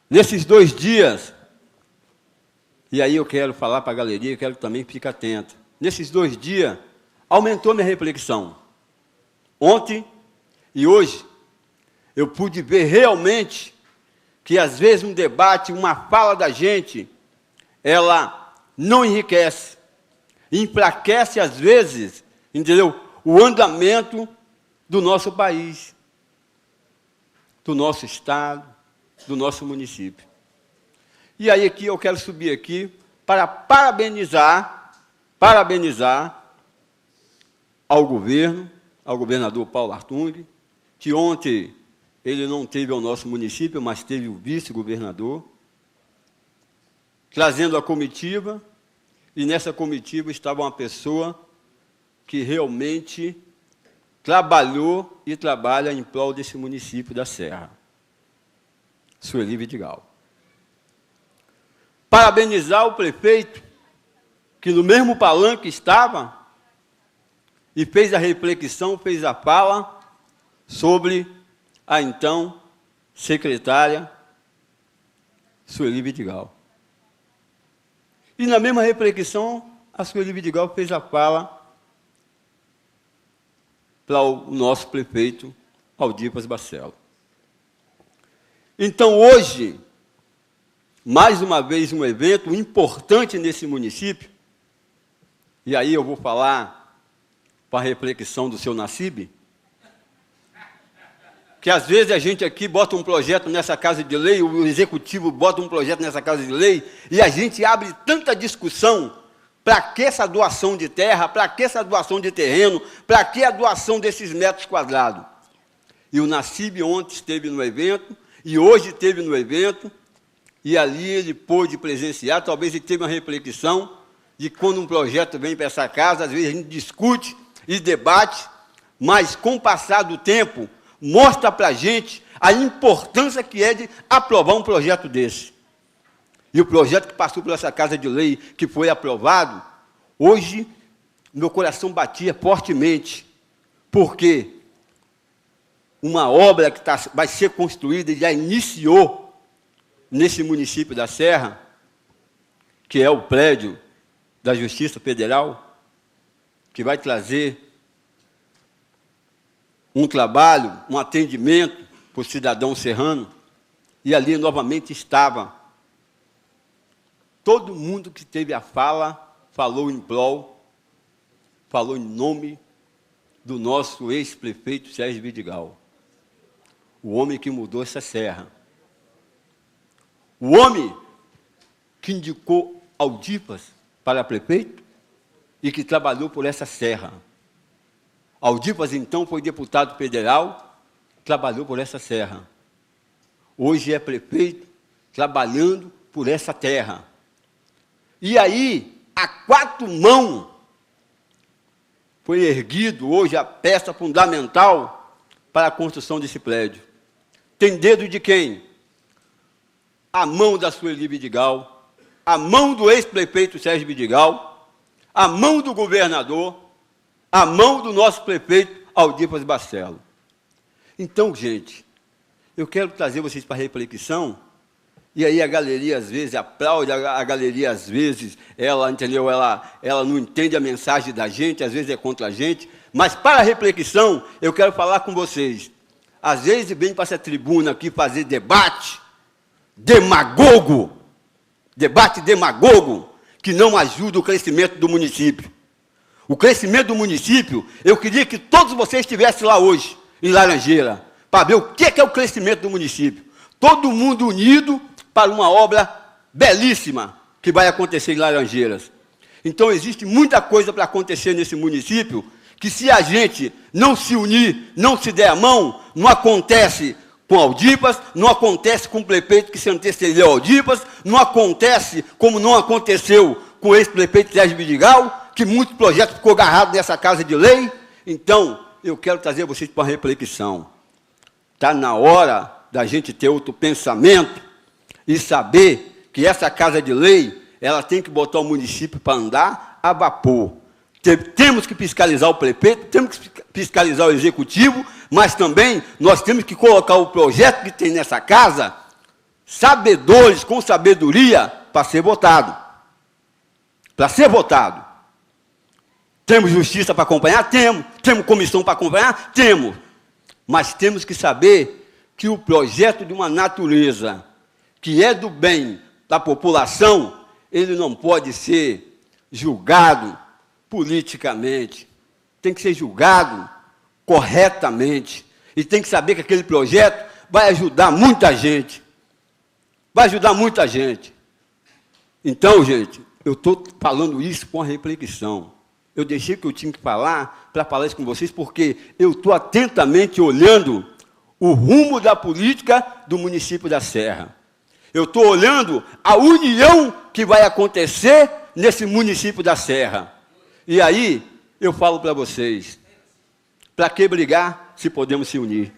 Nesses 2 dias, e aí eu quero falar para a galeria, eu quero que também fique atento. Nesses 2 dias, aumentou minha reflexão. Ontem e hoje, eu pude ver realmente que, às vezes, um debate, uma fala da gente, ela não enriquece, enfraquece, às vezes, entendeu? O andamento do nosso país, do nosso estado, do nosso município. E aí aqui eu quero subir aqui para parabenizar ao governo, ao governador Paulo Hartung, que ontem ele não teve ao nosso município, mas teve o vice-governador, trazendo a comitiva, e nessa comitiva estava uma pessoa que realmente trabalhou e trabalha em prol desse município da Serra. Sueli Vidigal. Parabenizar o prefeito, que no mesmo palanque estava e fez a reflexão, fez a fala sobre a então secretária Sueli Vidigal. E na mesma reflexão, a Sueli Vidigal fez a fala para o nosso prefeito Aldipas Barcelos. Então, hoje, mais uma vez, um evento importante nesse município, e aí eu vou falar para a reflexão do seu Nassib, que às vezes a gente aqui bota um projeto nessa casa de lei, o executivo bota um projeto nessa casa de lei, e a gente abre tanta discussão, para que essa doação de terra, para que essa doação de terreno, para que a doação desses metros quadrados. E o Nassib ontem esteve no evento, e hoje esteve no evento, e ali ele pôde presenciar, talvez ele teve uma reflexão, de quando um projeto vem para essa casa, às vezes a gente discute e debate, mas com o passar do tempo, mostra para a gente a importância que é de aprovar um projeto desse. E o projeto que passou por essa casa de lei, que foi aprovado, hoje meu coração batia fortemente, porque uma obra que vai ser construída e já iniciou nesse município da Serra, que é o prédio da Justiça Federal, que vai trazer um trabalho, um atendimento para o cidadão serrano, e ali novamente estava todo mundo que teve a fala, falou em prol, falou em nome do nosso ex-prefeito Sérgio Vidigal, o homem que mudou essa serra, o homem que indicou Aldipas para prefeito e que trabalhou por essa serra. Aldipas, então, foi deputado federal, trabalhou por essa serra. Hoje é prefeito, trabalhando por essa terra. E aí, a 4 mãos, foi erguido hoje a peça fundamental para a construção desse prédio. Tem dedo de quem? A mão da Sueli Vidigal, a mão do ex-prefeito Sérgio Vidigal, a mão do governador, a mão do nosso prefeito Aldipas Barcelos. Então, gente, eu quero trazer vocês para a reflexão. E aí a galeria, às vezes, aplaude, a galeria, às vezes, ela, entendeu? Ela não entende a mensagem da gente, às vezes é contra a gente. Mas, para a reflexão, eu quero falar com vocês. Às vezes, vem para essa tribuna aqui fazer debate demagogo, que não ajuda o crescimento do município. O crescimento do município, eu queria que todos vocês estivessem lá hoje, em Laranjeira, para ver o que é o crescimento do município. Todo mundo unido para uma obra belíssima que vai acontecer em Laranjeiras. Então, existe muita coisa para acontecer nesse município, que se a gente não se unir, não se der a mão, não acontece com Aldipas, não acontece com o prefeito que se antecedeu ao Aldipas, não acontece como não aconteceu com o ex-prefeito Sérgio Vidigal, que muitos projetos ficou agarrado nessa casa de lei. Então, eu quero trazer vocês para uma reflexão. Está na hora da gente ter outro pensamento e saber que essa casa de lei, ela tem que botar o município para andar a vapor. Temos que fiscalizar o prefeito, temos que fiscalizar o executivo, mas também nós temos que colocar o projeto que tem nessa casa, sabedores, com sabedoria, para ser votado. Para ser votado. Temos justiça para acompanhar? Temos. Temos comissão para acompanhar? Temos. Mas temos que saber que o projeto de uma natureza que é do bem da população, ele não pode ser julgado politicamente. Tem que ser julgado corretamente. E tem que saber que aquele projeto vai ajudar muita gente. Vai ajudar muita gente. Então, gente, eu estou falando isso com a reflexão. Eu deixei que eu tinha que falar, para falar isso com vocês, porque eu estou atentamente olhando o rumo da política do município da Serra. Eu estou olhando a união que vai acontecer nesse município da Serra. E aí, eu falo para vocês, Para que brigar se podemos se unir?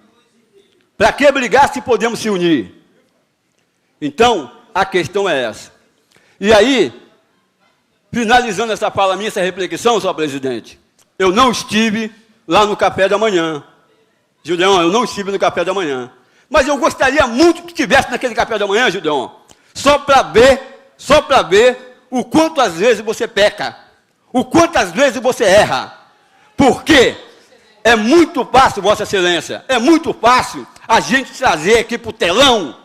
Para que brigar se podemos se unir? Então, a questão é essa. E aí, finalizando essa fala minha, essa reflexão, senhor presidente, eu não estive lá no café da manhã. Gideon, eu não estive no café da manhã. Mas eu gostaria muito que estivesse naquele café da manhã, Gideon, só para ver o quanto às vezes você peca, o quanto às vezes você erra. Porque é muito fácil, Vossa Excelência, é muito fácil a gente trazer aqui para o telão,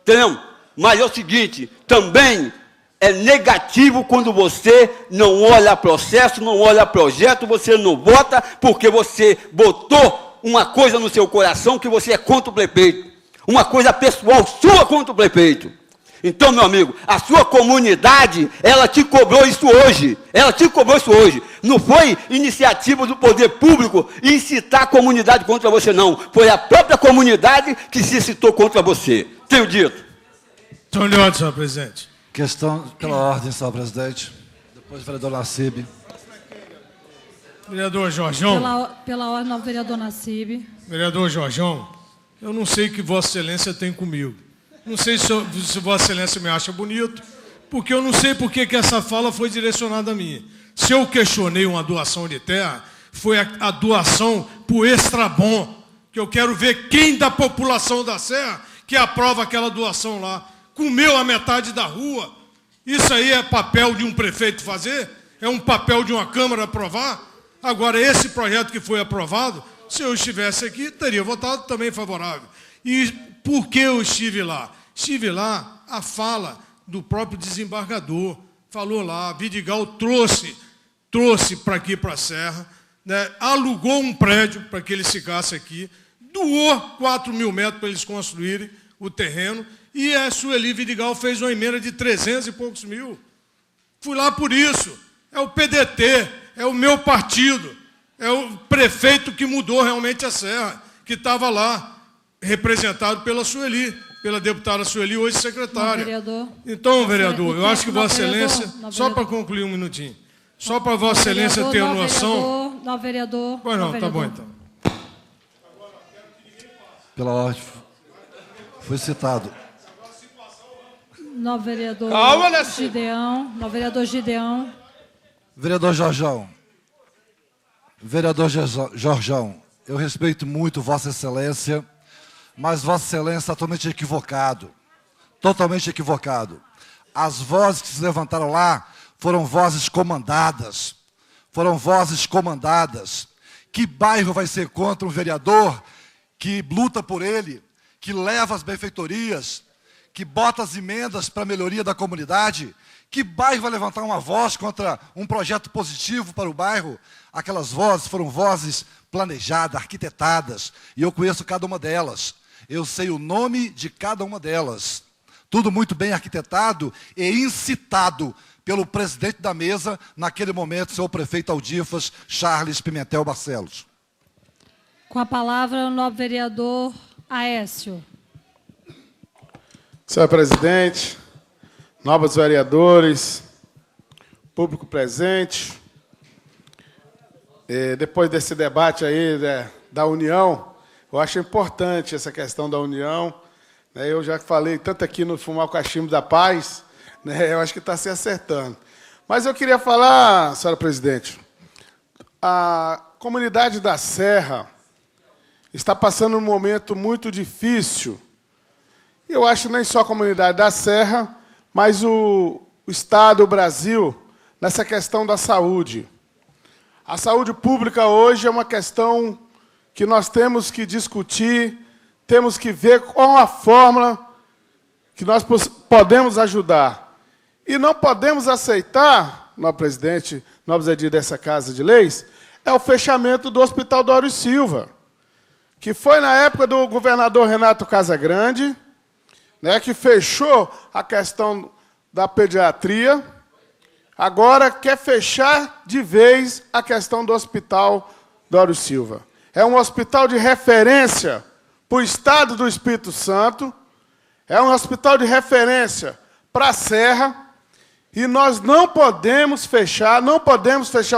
entendeu? Mas é o seguinte, também é negativo quando você não olha processo, não olha projeto, você não vota, porque você botou uma coisa no seu coração que você é contra o prefeito. Uma coisa pessoal sua contra o prefeito. Então, meu amigo, a sua comunidade, ela te cobrou isso hoje. Ela te cobrou isso hoje. Não foi iniciativa do poder público incitar a comunidade contra você, não. Foi a própria comunidade que se incitou contra você. Tenho dito. Senhor, senhor presidente. Questão pela ordem, senhor presidente. Depois, vereador Nassib. Vereador Jorjão. Pela ordem, ao vereador Nassib. Vereador Jorjão, eu não sei o que Vossa Excelência tem comigo. Não sei se Vossa Excelência me acha bonito, porque eu não sei por que essa fala foi direcionada a mim. Se eu questionei uma doação de terra, foi a doação para o Extrabom, que eu quero ver quem da população da Serra que aprova aquela doação lá. Comeu a metade da rua. Isso aí é papel de um prefeito fazer? É um papel de uma Câmara aprovar? Agora, esse projeto que foi aprovado, se eu estivesse aqui, teria votado também favorável. E por que eu estive lá? Estive lá, a fala do próprio desembargador, falou lá, Vidigal trouxe para aqui, para a Serra, né, alugou um prédio para que eles ficassem aqui, doou 4 mil metros para eles construírem o terreno, e a Sueli Vidigal fez uma emenda de 300 e poucos mil. Fui lá por isso. É o PDT, é o meu partido, é o prefeito que mudou realmente a Serra, que estava lá, representado pela Sueli, pela deputada Sueli, hoje secretária. Então, vereador, eu acho que Vossa Excelência, só para concluir um minutinho, só para Vossa Excelência ter noção... Não, vereador. Pois não, tá bom então. Pela ordem, foi citado. Não, vereador Gideão. Não, vereador Gideão. Vereador Jorjão. Vereador Jorjão, eu respeito muito Vossa Excelência, mas Vossa Excelência está totalmente equivocado. Totalmente equivocado. As vozes que se levantaram lá foram vozes comandadas. Foram vozes comandadas. Que bairro vai ser contra um vereador que luta por ele, que leva as benfeitorias, que bota as emendas para a melhoria da comunidade? Que bairro vai levantar uma voz contra um projeto positivo para o bairro? Aquelas vozes foram vozes planejadas, arquitetadas, e eu conheço cada uma delas. Eu sei o nome de cada uma delas. Tudo muito bem arquitetado e incitado pelo presidente da mesa, naquele momento, senhor prefeito Aldifas Charles Pimentel Barcelos. Com a palavra, o novo vereador Aécio. Senhor presidente, nobres vereadores, público presente, depois desse debate aí da união, eu acho importante essa questão da união. Eu já falei tanto aqui no Fumar o Cachimbo da Paz, eu acho que está se acertando. Mas eu queria falar, senhora presidente, a comunidade da Serra está passando um momento muito difícil. Eu acho que nem só a comunidade da Serra, mas o Estado, o Brasil, nessa questão da saúde. A saúde pública hoje é uma questão que nós temos que discutir, temos que ver qual a fórmula que nós podemos ajudar. E não podemos aceitar, nosso presidente, nobres edil dessa Casa de Leis, é o fechamento do Hospital Dório Silva, que foi na época do governador Renato Casagrande, que fechou a questão da pediatria, agora quer fechar de vez a questão do Hospital Dório Silva. É um hospital de referência para o Estado do Espírito Santo, é um hospital de referência para a Serra, e nós não podemos fechar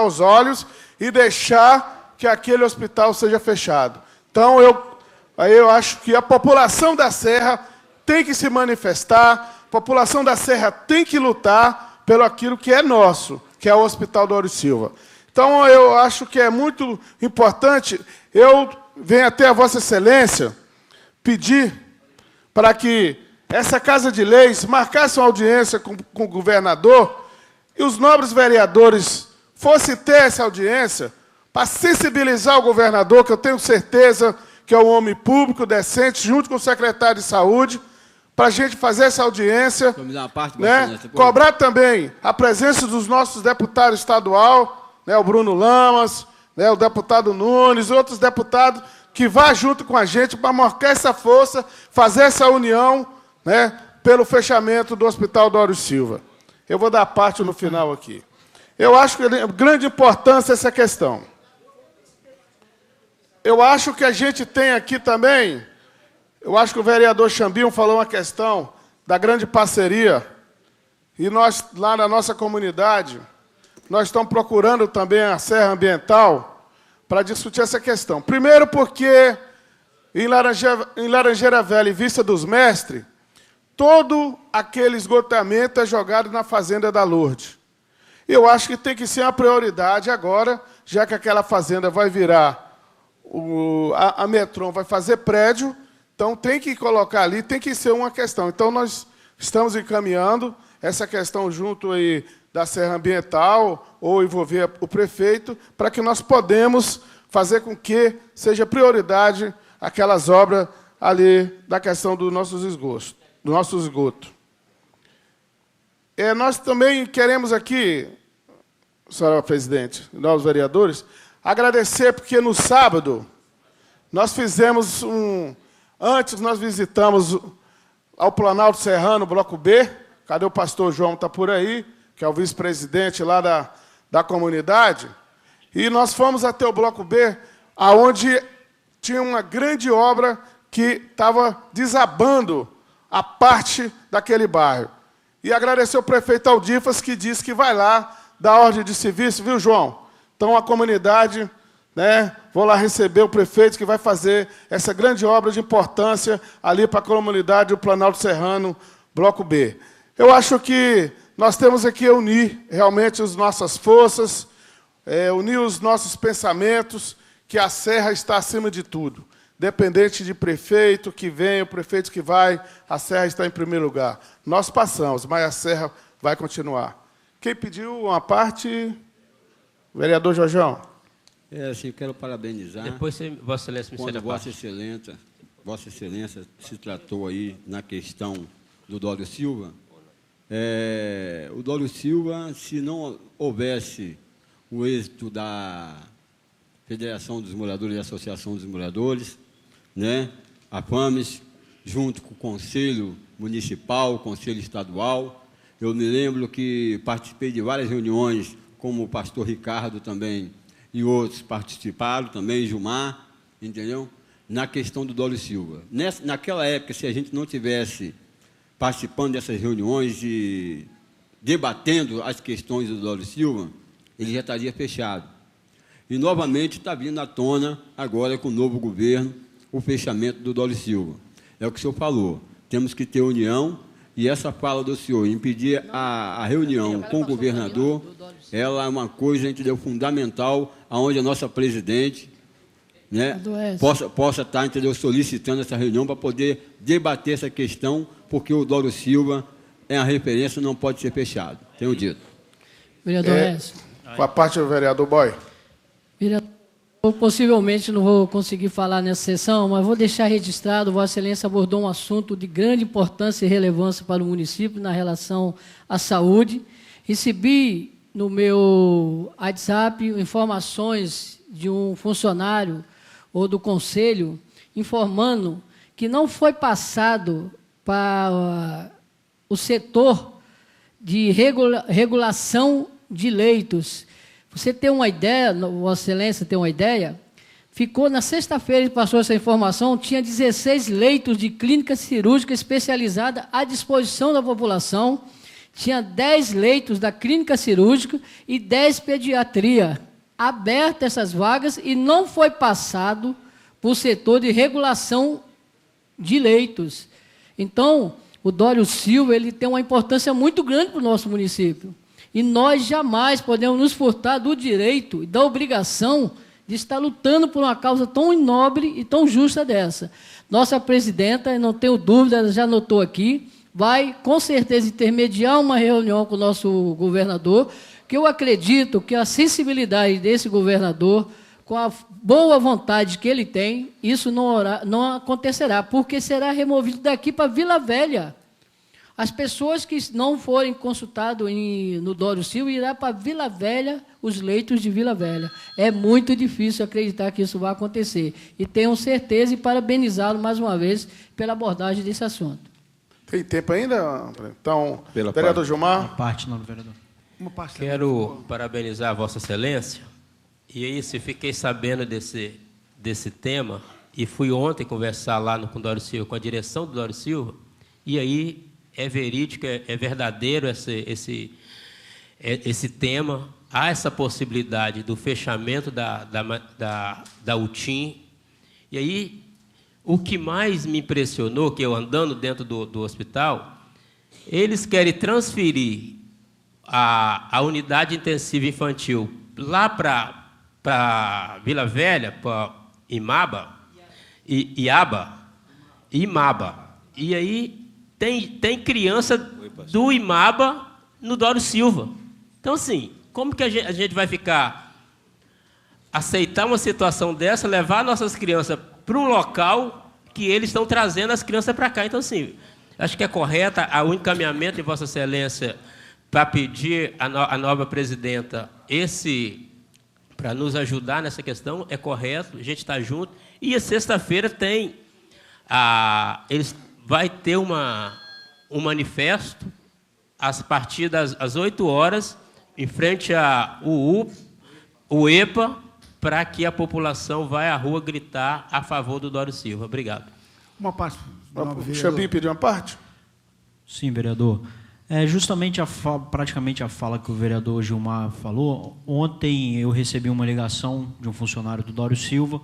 os olhos e deixar que aquele hospital seja fechado. Então, eu acho que a população da Serra tem que se manifestar, a população da Serra tem que lutar pelo aquilo que é nosso, que é o Hospital Dório Silva. Então, eu acho que é muito importante, eu venho até a Vossa Excelência pedir para que essa Casa de Leis marcasse uma audiência com o governador e os nobres vereadores fossem ter essa audiência para sensibilizar o governador, que eu tenho certeza que é um homem público, decente, junto com o secretário de Saúde, para a gente fazer essa audiência, né? Cobrar também a presença dos nossos deputados estadual, né? O Bruno Lamas, né? O deputado Nunes, outros deputados, que vá junto com a gente para marcar essa força, fazer essa união, né? Pelo fechamento do Hospital Dório Silva. Eu vou dar parte no final aqui. Eu acho que é de grande importância essa questão. Eu acho que a gente tem aqui também, eu acho que o vereador Chambinho falou uma questão da grande parceria, e nós, lá na nossa comunidade, nós estamos procurando também a Serra Ambiental para discutir essa questão. Primeiro porque, em Laranjeira Velha e Vista dos Mestres, todo aquele esgotamento é jogado na Fazenda da Lourdes. Eu acho que tem que ser uma prioridade agora, já que aquela fazenda vai virar, a Metron vai fazer prédio, então tem que colocar ali, tem que ser uma questão. Então, nós estamos encaminhando essa questão junto aí da Serra Ambiental, ou envolver o prefeito, para que nós podemos fazer com que seja prioridade aquelas obras ali da questão do nosso esgoto. Nós também queremos aqui, senhora presidente, nós vereadores, agradecer, porque no sábado nós fizemos antes nós visitamos ao Planalto Serrano, Bloco B, cadê o pastor João, está por aí, que é o vice-presidente lá da comunidade, e nós fomos até o Bloco B, onde tinha uma grande obra que estava desabando a parte daquele bairro. E agradecer ao prefeito Aldifas, que disse que vai lá dar ordem de serviço, viu, João? Então, a comunidade, né, vou lá receber o prefeito, que vai fazer essa grande obra de importância ali para a comunidade do Planalto Serrano, Bloco B. Eu acho que nós temos aqui unir realmente as nossas forças, unir os nossos pensamentos, que a Serra está acima de tudo. Dependente de prefeito que vem, o prefeito que vai, a Serra está em primeiro lugar. Nós passamos, mas a Serra vai continuar. Quem pediu uma parte? Vereador Jorjão. Assim, eu quero parabenizar. Depois, Vossa Excelência, me cede a parte. Vossa Excelência se tratou aí na questão do Dório Silva. O Dório Silva, se não houvesse o êxito da Federação dos Moradores e Associação dos Moradores, né, a FAMES, junto com o Conselho Municipal, o Conselho Estadual, eu me lembro que participei de várias reuniões, como o pastor Ricardo também, e outros participaram também, Gilmar, entendeu? Na questão do Dório Silva. Naquela época, se a gente não tivesse participando dessas reuniões e debatendo as questões do Dório Silva, ele já estaria fechado. E, novamente, está vindo à tona, agora, com o novo governo, o fechamento do Dório Silva. É o que o senhor falou, temos que ter união, e essa fala do senhor, impedir a reunião com o governador, ela é uma coisa, entendeu, fundamental, onde a nossa presidente, né, possa estar, entendeu, solicitando essa reunião para poder debater essa questão, porque o Dório Silva é a referência, não pode ser fechado. Tenho dito. Vereador Écio. Com a parte do vereador Boy. Vereador, eu possivelmente não vou conseguir falar nessa sessão, mas vou deixar registrado, Vossa Excelência abordou um assunto de grande importância e relevância para o município na relação à saúde. Recebi no meu WhatsApp informações de um funcionário ou do conselho informando que não foi passado para o setor de regulação de leitos. Você tem uma ideia, Vossa Excelência tem uma ideia? Ficou na sexta-feira que passou essa informação, tinha 16 leitos de clínica cirúrgica especializada à disposição da população, tinha 10 leitos da clínica cirúrgica e 10 pediatria abertas essas vagas e não foi passado por setor de regulação de leitos. Então, o Dório Silva ele tem uma importância muito grande para o nosso município. E nós jamais podemos nos furtar do direito e da obrigação de estar lutando por uma causa tão nobre e tão justa dessa. Nossa presidenta, não tenho dúvida, ela já anotou aqui, vai, com certeza, intermediar uma reunião com o nosso governador, que eu acredito que a sensibilidade desse governador, com a boa vontade que ele tem, isso não acontecerá, porque será removido daqui para Vila Velha. As pessoas que não forem consultadas no Dório Silva irão para Vila Velha, os leitos de Vila Velha. É muito difícil acreditar que isso vai acontecer. E tenho certeza e parabenizá-lo mais uma vez pela abordagem desse assunto. Tem tempo ainda? Então, vereador Gilmar. Uma parte, não, vereador. Quero parabenizar a Vossa Excelência. E aí, se fiquei sabendo desse tema, e fui ontem conversar lá com o Dório Silva, com a direção do Dório Silva, e aí é verídico, é verdadeiro esse tema. Há essa possibilidade do fechamento da UTIM. E aí, o que mais me impressionou, que eu andando dentro do hospital, eles querem transferir a unidade intensiva infantil lá para Vila Velha, para Imaba. E aí tem criança do Imaba no Dório Silva. Então, assim, como que a gente vai aceitar uma situação dessa, levar nossas crianças para um local que eles estão trazendo as crianças para cá? Então, assim, acho que é correta o encaminhamento de Vossa Excelência para pedir à nova presidenta para nos ajudar nessa questão, é correto, a gente está junto. E a sexta-feira vai ter um manifesto a partir das 8 horas, em frente ao EPA, para que a população vá à rua gritar a favor do Dório Silva. Obrigado. Uma parte. O Xambim pediu uma parte? Sim, vereador. Justamente praticamente a fala que o vereador Gilmar falou. Ontem eu recebi uma ligação de um funcionário do Dório Silva,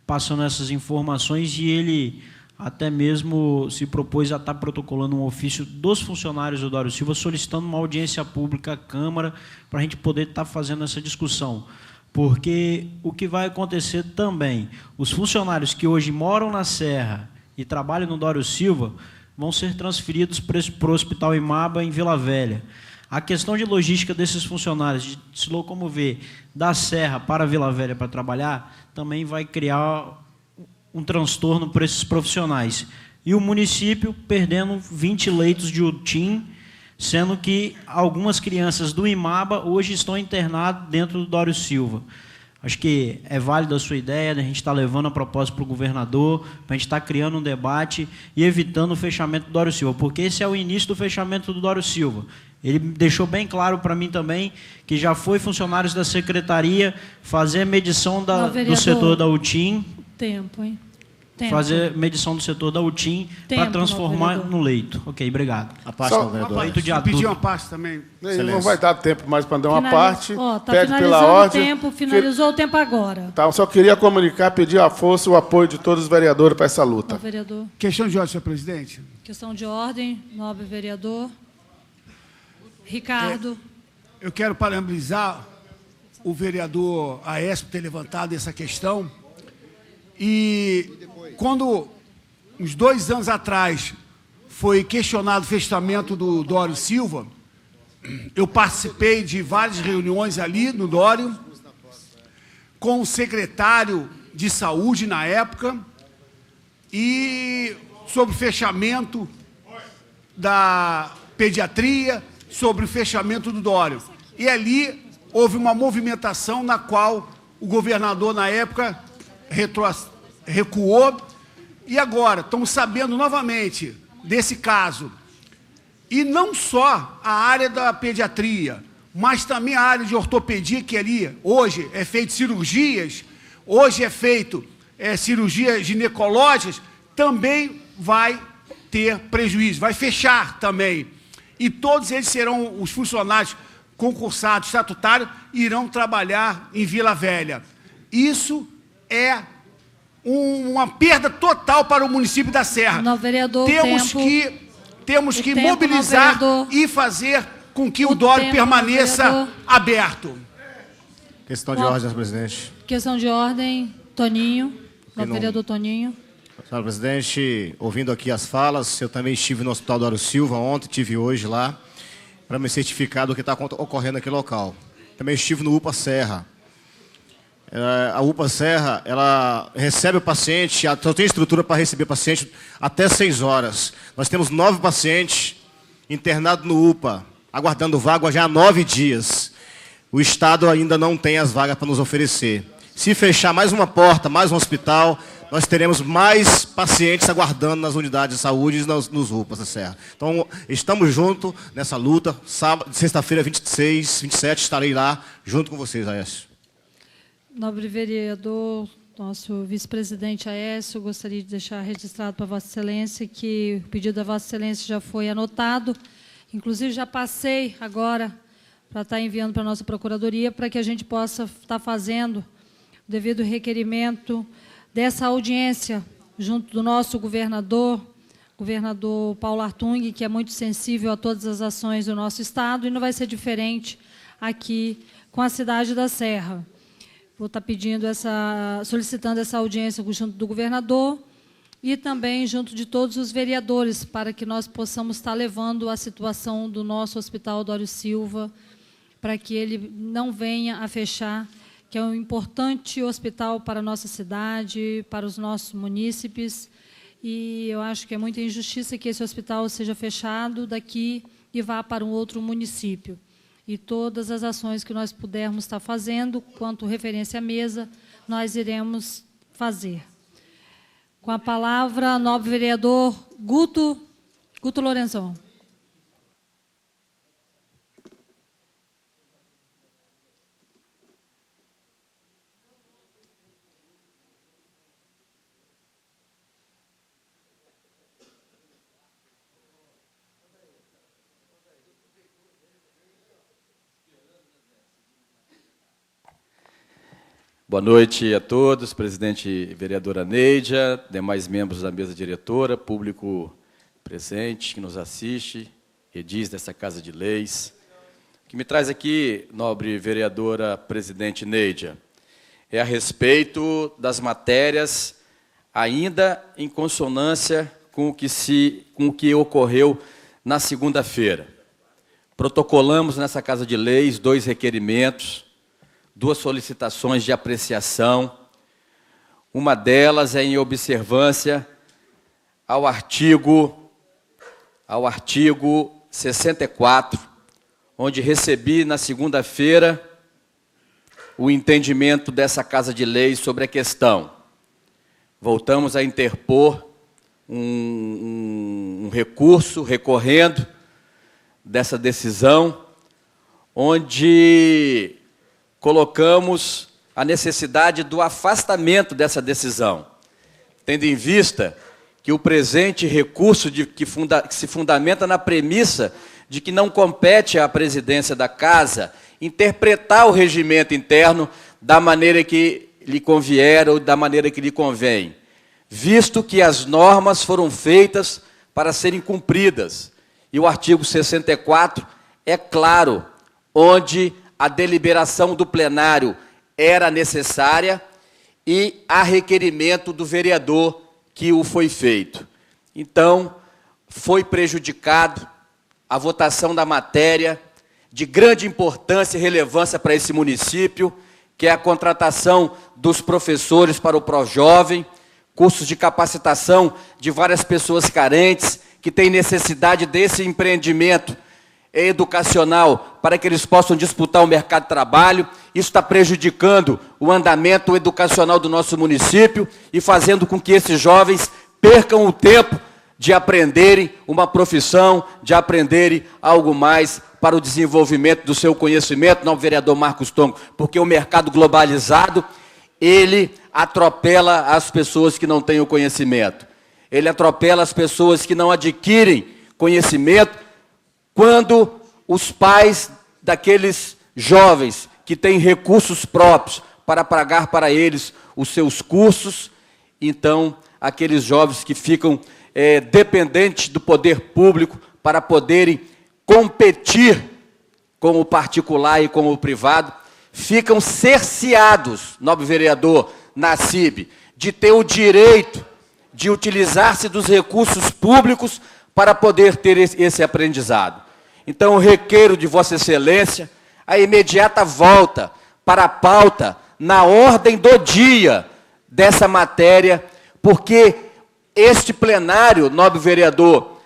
passando essas informações, e ele até mesmo se propôs a estar protocolando um ofício dos funcionários do Dório Silva, solicitando uma audiência pública à Câmara, para a gente poder estar fazendo essa discussão. Porque o que vai acontecer também, os funcionários que hoje moram na Serra e trabalham no Dório Silva vão ser transferidos para o Hospital Imaba, em Vila Velha. A questão de logística desses funcionários, de se locomover da Serra para Vila Velha para trabalhar, também vai criar um transtorno para esses profissionais. E o município perdendo 20 leitos de UTIM, sendo que algumas crianças do Imaba hoje estão internadas dentro do Dório Silva. Acho que é válida a sua ideia, a gente está levando a proposta para o governador, para a gente estar criando um debate e evitando o fechamento do Dório Silva, porque esse é o início do fechamento do Dório Silva. Ele deixou bem claro para mim também que já foi funcionários da secretaria fazer a medição do setor da UTIM. Tempo, hein? Fazer medição do setor da UTIM para transformar no leito. Ok, obrigado. A parte do vereador. Leito de adulto. Pedir uma parte também. Não vai dar tempo mais para dar uma parte. Está pede finalizando pela ordem. o tempo, finalizou o tempo agora. Tá, eu só queria comunicar, pedir a força e o apoio de todos os vereadores para essa luta. Vereador. Questão de ordem, senhor presidente. Questão de ordem, nobre vereador. Ricardo. Eu quero parabenizar o vereador Aécio por ter levantado essa questão. E quando, uns 2 anos atrás, foi questionado o fechamento do Dório Silva, eu participei de várias reuniões ali no Dório, com o secretário de saúde na época, e sobre o fechamento da pediatria, sobre o fechamento do Dório. E ali houve uma movimentação na qual o governador, na época, recuou, e agora estamos sabendo novamente desse caso. E não só a área da pediatria, mas também a área de ortopedia, que ali hoje é feito cirurgias, hoje é feito cirurgias ginecológicas, também vai ter prejuízo, vai fechar também. E todos eles serão os funcionários concursados estatutários irão trabalhar em Vila Velha. Isso é uma perda total para o município da Serra. Não, vereador, temos que mobilizar e fazer com que o Dório permaneça aberto. Questão de ordem, senhor presidente. Questão de ordem, Toninho, vereador Toninho. Senhor presidente, ouvindo aqui as falas, eu também estive no Hospital Dório Silva ontem, estive hoje lá, para me certificar do que está ocorrendo naquele local. Também estive no UPA Serra. A UPA Serra, ela recebe o paciente, só tem estrutura para receber o paciente até 6 horas. Nós temos 9 pacientes internados no UPA, aguardando vaga já há 9 dias. O Estado ainda não tem as vagas para nos oferecer. Se fechar mais uma porta, mais um hospital, nós teremos mais pacientes aguardando nas unidades de saúde e nos UPAs da Serra. Então, estamos juntos nessa luta. Sexta-feira, 26, 27, estarei lá junto com vocês, Aécio. Nobre vereador, nosso vice-presidente Aécio, gostaria de deixar registrado para Vossa Excelência que o pedido da Vossa Excelência já foi anotado. Inclusive, já passei agora para estar enviando para a nossa Procuradoria para que a gente possa estar fazendo o devido requerimento dessa audiência junto do nosso governador Paulo Artung, que é muito sensível a todas as ações do nosso Estado, e não vai ser diferente aqui com a cidade da Serra. Vou estar solicitando essa audiência junto do governador e também junto de todos os vereadores, para que nós possamos estar levando a situação do nosso Hospital Dório Silva, para que ele não venha a fechar, que é um importante hospital para a nossa cidade, para os nossos munícipes, e eu acho que é muita injustiça que esse hospital seja fechado daqui e vá para um outro município. E todas as ações que nós pudermos estar fazendo, quanto referência à mesa, nós iremos fazer. Com a palavra, nobre vereador Guto Lorenzon. Boa noite a todos, presidente vereadora Neidia, demais membros da mesa diretora, público presente que nos assiste, edis dessa Casa de Leis. O que me traz aqui, nobre vereadora presidente Neidia, é a respeito das matérias ainda em consonância com o que ocorreu na segunda-feira. Protocolamos nessa Casa de Leis 2 requerimentos, 2 solicitações de apreciação. Uma delas é em observância ao artigo 64, onde recebi na segunda-feira o entendimento dessa Casa de Leis sobre a questão. Voltamos a interpor um recurso recorrendo dessa decisão, onde colocamos a necessidade do afastamento dessa decisão, tendo em vista que o presente recurso que se fundamenta na premissa de que não compete à presidência da Casa interpretar o regimento interno da maneira que lhe convier ou da maneira que lhe convém, visto que as normas foram feitas para serem cumpridas. E o artigo 64 é claro, onde a deliberação do plenário era necessária e a requerimento do vereador que o foi feito. Então, foi prejudicado a votação da matéria de grande importância e relevância para esse município, que é a contratação dos professores para o Projovem, cursos de capacitação de várias pessoas carentes que têm necessidade desse empreendimento educacional para que eles possam disputar o mercado de trabalho. Isso está prejudicando o andamento educacional do nosso município e fazendo com que esses jovens percam o tempo de aprenderem uma profissão, de aprenderem algo mais para o desenvolvimento do seu conhecimento, não, vereador Marcos Tongo, porque o mercado globalizado, ele atropela as pessoas que não têm o conhecimento. Ele atropela as pessoas que não adquirem conhecimento, quando os pais daqueles jovens que têm recursos próprios para pagar para eles os seus cursos, então, aqueles jovens que ficam dependentes do poder público para poderem competir com o particular e com o privado, ficam cerceados, nobre vereador Nassib, de ter o direito de utilizar-se dos recursos públicos para poder ter esse aprendizado. Então, eu requeiro de Vossa Excelência a imediata volta para a pauta, na ordem do dia dessa matéria, porque este plenário, nobre vereador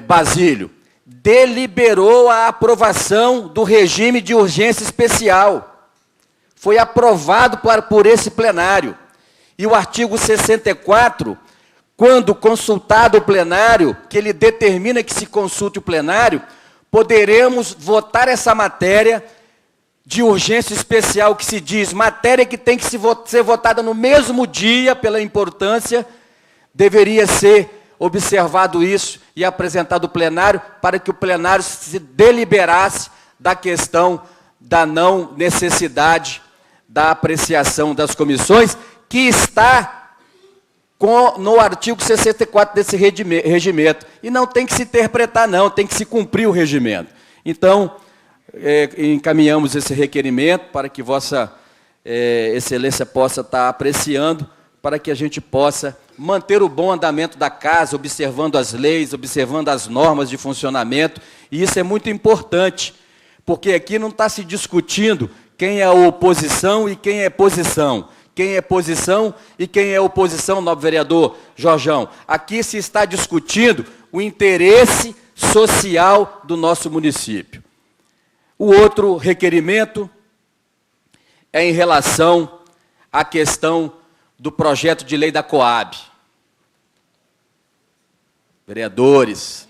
Basílio, deliberou a aprovação do regime de urgência especial. Foi aprovado por esse plenário. E o artigo 64, quando consultado o plenário, que ele determina que se consulte o plenário, poderemos votar essa matéria de urgência especial, que se diz matéria que tem que ser votada no mesmo dia, pela importância, deveria ser observado isso e apresentado ao plenário, para que o plenário se deliberasse da questão da não necessidade da apreciação das comissões, que está no artigo 64 desse regimento. E não tem que se interpretar, não, tem que se cumprir o regimento. Então, encaminhamos esse requerimento para que Vossa Excelência possa estar apreciando, para que a gente possa manter o bom andamento da casa, observando as leis, observando as normas de funcionamento, e isso é muito importante, porque aqui não está se discutindo quem é oposição e quem é posição, quem é posição e quem é oposição, nobre vereador Jorjão. Aqui se está discutindo o interesse social do nosso município. O outro requerimento é em relação à questão do projeto de lei da Coab. Vereadores,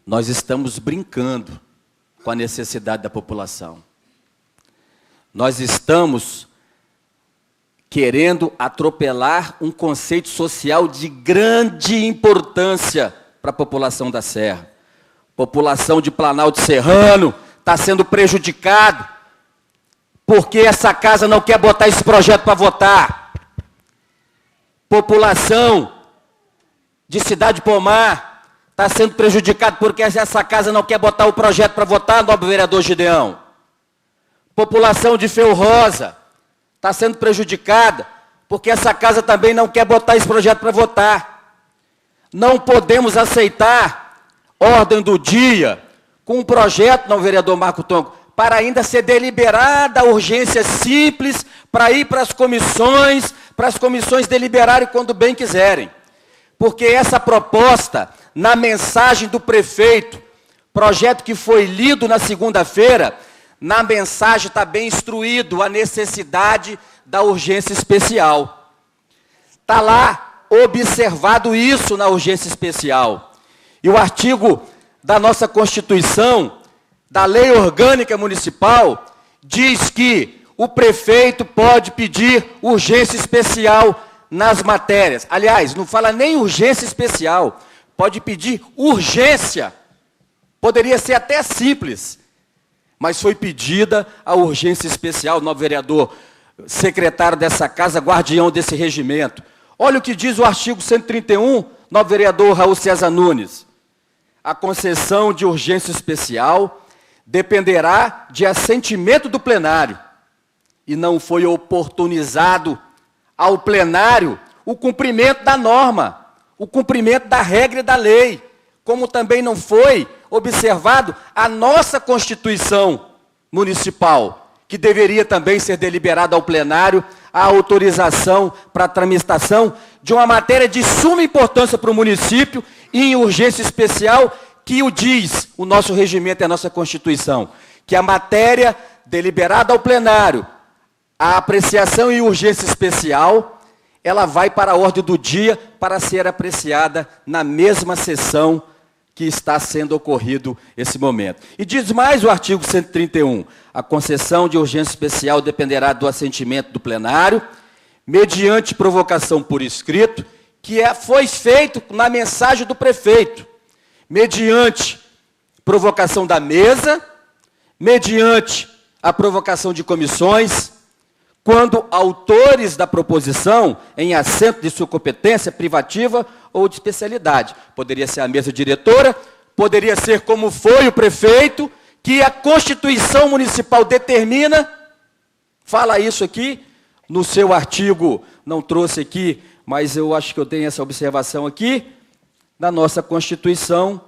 nós estamos brincando com a necessidade da população. Nós estamos querendo atropelar um conceito social de grande importância para a população da Serra. População de Planalto Serrano está sendo prejudicado porque essa casa não quer botar esse projeto para votar. População de Cidade Pomar está sendo prejudicado porque essa casa não quer botar o projeto para votar, nobre vereador Gideão. População de Feu Rosa está sendo prejudicada porque essa casa também não quer botar esse projeto para votar. Não podemos aceitar ordem do dia com um projeto, não, vereador Marco Tonco, para ainda ser deliberada a urgência simples, para ir para as comissões deliberarem quando bem quiserem. Porque essa proposta, na mensagem do prefeito, projeto que foi lido na segunda-feira, na mensagem está bem instruído a necessidade da urgência especial. Está lá observado isso na urgência especial. E o artigo da nossa Constituição, da Lei Orgânica Municipal, diz que o prefeito pode pedir urgência especial nas matérias. Aliás, não fala nem urgência especial, pode pedir urgência. Poderia ser até simples, mas foi pedida a urgência especial, novo vereador, secretário dessa casa, guardião desse regimento. Olha o que diz o artigo 131, novo vereador Raul César Nunes. A concessão de urgência especial dependerá de assentimento do plenário, e não foi oportunizado ao plenário o cumprimento da norma, o cumprimento da regra e da lei, como também não foi observado a nossa Constituição Municipal, que deveria também ser deliberada ao plenário a autorização para a tramitação de uma matéria de suma importância para o município e em urgência especial, que o diz o nosso regimento e a nossa Constituição, que a matéria deliberada ao plenário, a apreciação em urgência especial, ela vai para a ordem do dia para ser apreciada na mesma sessão que está sendo ocorrido esse momento. E diz mais o artigo 131, a concessão de urgência especial dependerá do assentimento do plenário, mediante provocação por escrito, que foi feito na mensagem do prefeito, mediante provocação da mesa, mediante a provocação de comissões, quando autores da proposição, em assento de sua competência privativa ou de especialidade. Poderia ser a mesa diretora, poderia ser como foi o prefeito, que a Constituição Municipal determina, fala isso aqui, no seu artigo, não trouxe aqui, mas eu acho que eu tenho essa observação aqui, na nossa Constituição,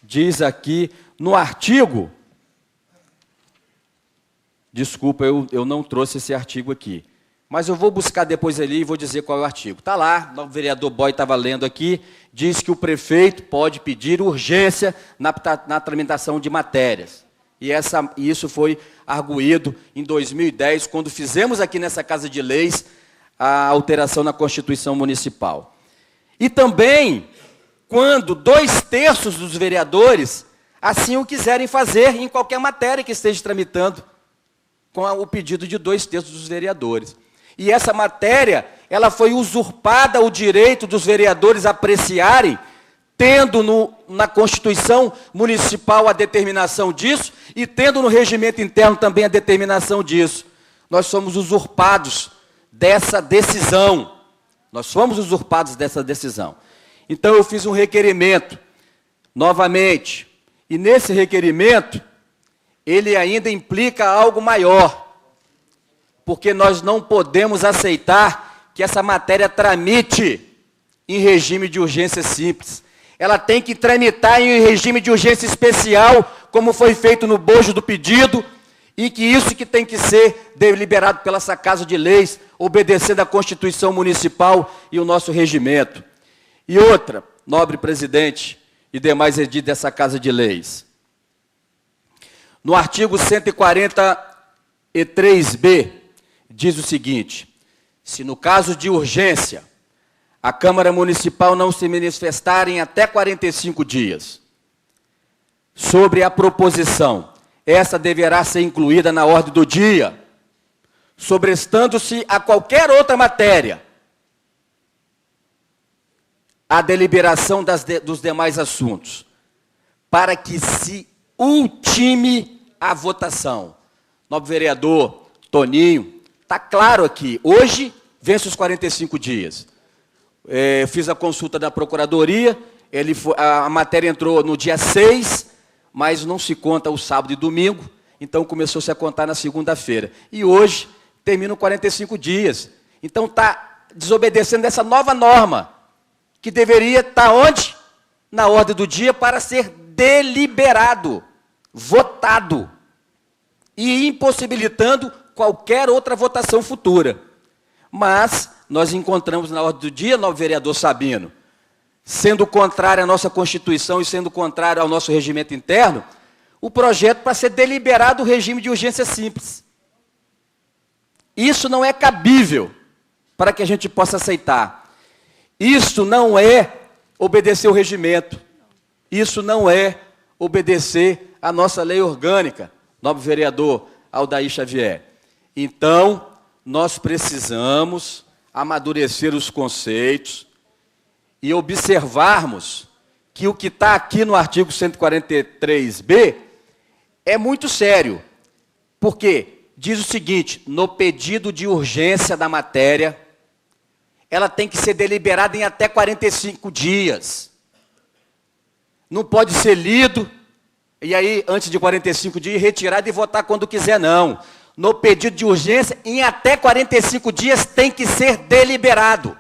diz aqui, no artigo, desculpa, eu não trouxe esse artigo aqui, mas eu vou buscar depois ali e vou dizer qual é o artigo. Está lá, o vereador Boy estava lendo aqui, diz que o prefeito pode pedir urgência na tramitação de matérias. E isso foi arguído em 2010, quando fizemos aqui nessa Casa de Leis a alteração na Constituição Municipal. E também, quando 2/3 dos vereadores assim o quiserem fazer em qualquer matéria que esteja tramitando, com o pedido de 2/3 dos vereadores. E essa matéria, ela foi usurpada o direito dos vereadores apreciarem, tendo na Constituição Municipal a determinação disso, e tendo no regimento interno também a determinação disso. Nós somos usurpados dessa decisão. Nós fomos usurpados dessa decisão. Então eu fiz um requerimento, novamente, e nesse requerimento, ele ainda implica algo maior, porque nós não podemos aceitar que essa matéria tramite em regime de urgência simples. Ela tem que tramitar em regime de urgência especial, como foi feito no bojo do pedido, e que isso que tem que ser deliberado pela essa Casa de Leis, obedecendo à Constituição Municipal e o nosso regimento. E outra, nobre presidente e demais edis dessa Casa de Leis. No artigo 143b, diz o seguinte: se no caso de urgência, a Câmara Municipal não se manifestar em até 45 dias sobre a proposição, essa deverá ser incluída na ordem do dia, sobrestando-se a qualquer outra matéria a deliberação dos demais assuntos, para que se ultime a votação. Nobre vereador Toninho, está claro aqui, hoje vence os 45 dias. Fiz a consulta da Procuradoria, a matéria entrou no dia 6, mas não se conta o sábado e domingo, então começou-se a contar na segunda-feira. E hoje termina 45 dias. Então está desobedecendo essa nova norma, que deveria estar onde? Na ordem do dia para ser deliberado, votado, e impossibilitando qualquer outra votação futura. Mas nós encontramos na ordem do dia, nobre vereador Sabino, sendo contrário à nossa Constituição e sendo contrário ao nosso regimento interno, o projeto para ser deliberado o regime de urgência simples. Isso não é cabível para que a gente possa aceitar. Isso não é obedecer o regimento. Isso não é obedecer a nossa lei orgânica, nobre vereador Aldair Xavier. Então, nós precisamos amadurecer os conceitos e observarmos que o que está aqui no artigo 143b é muito sério, porque diz o seguinte: no pedido de urgência da matéria, ela tem que ser deliberada em até 45 dias. Não pode ser lido, e aí, antes de 45 dias, retirado e votar quando quiser, não. No pedido de urgência, em até 45 dias, tem que ser deliberado.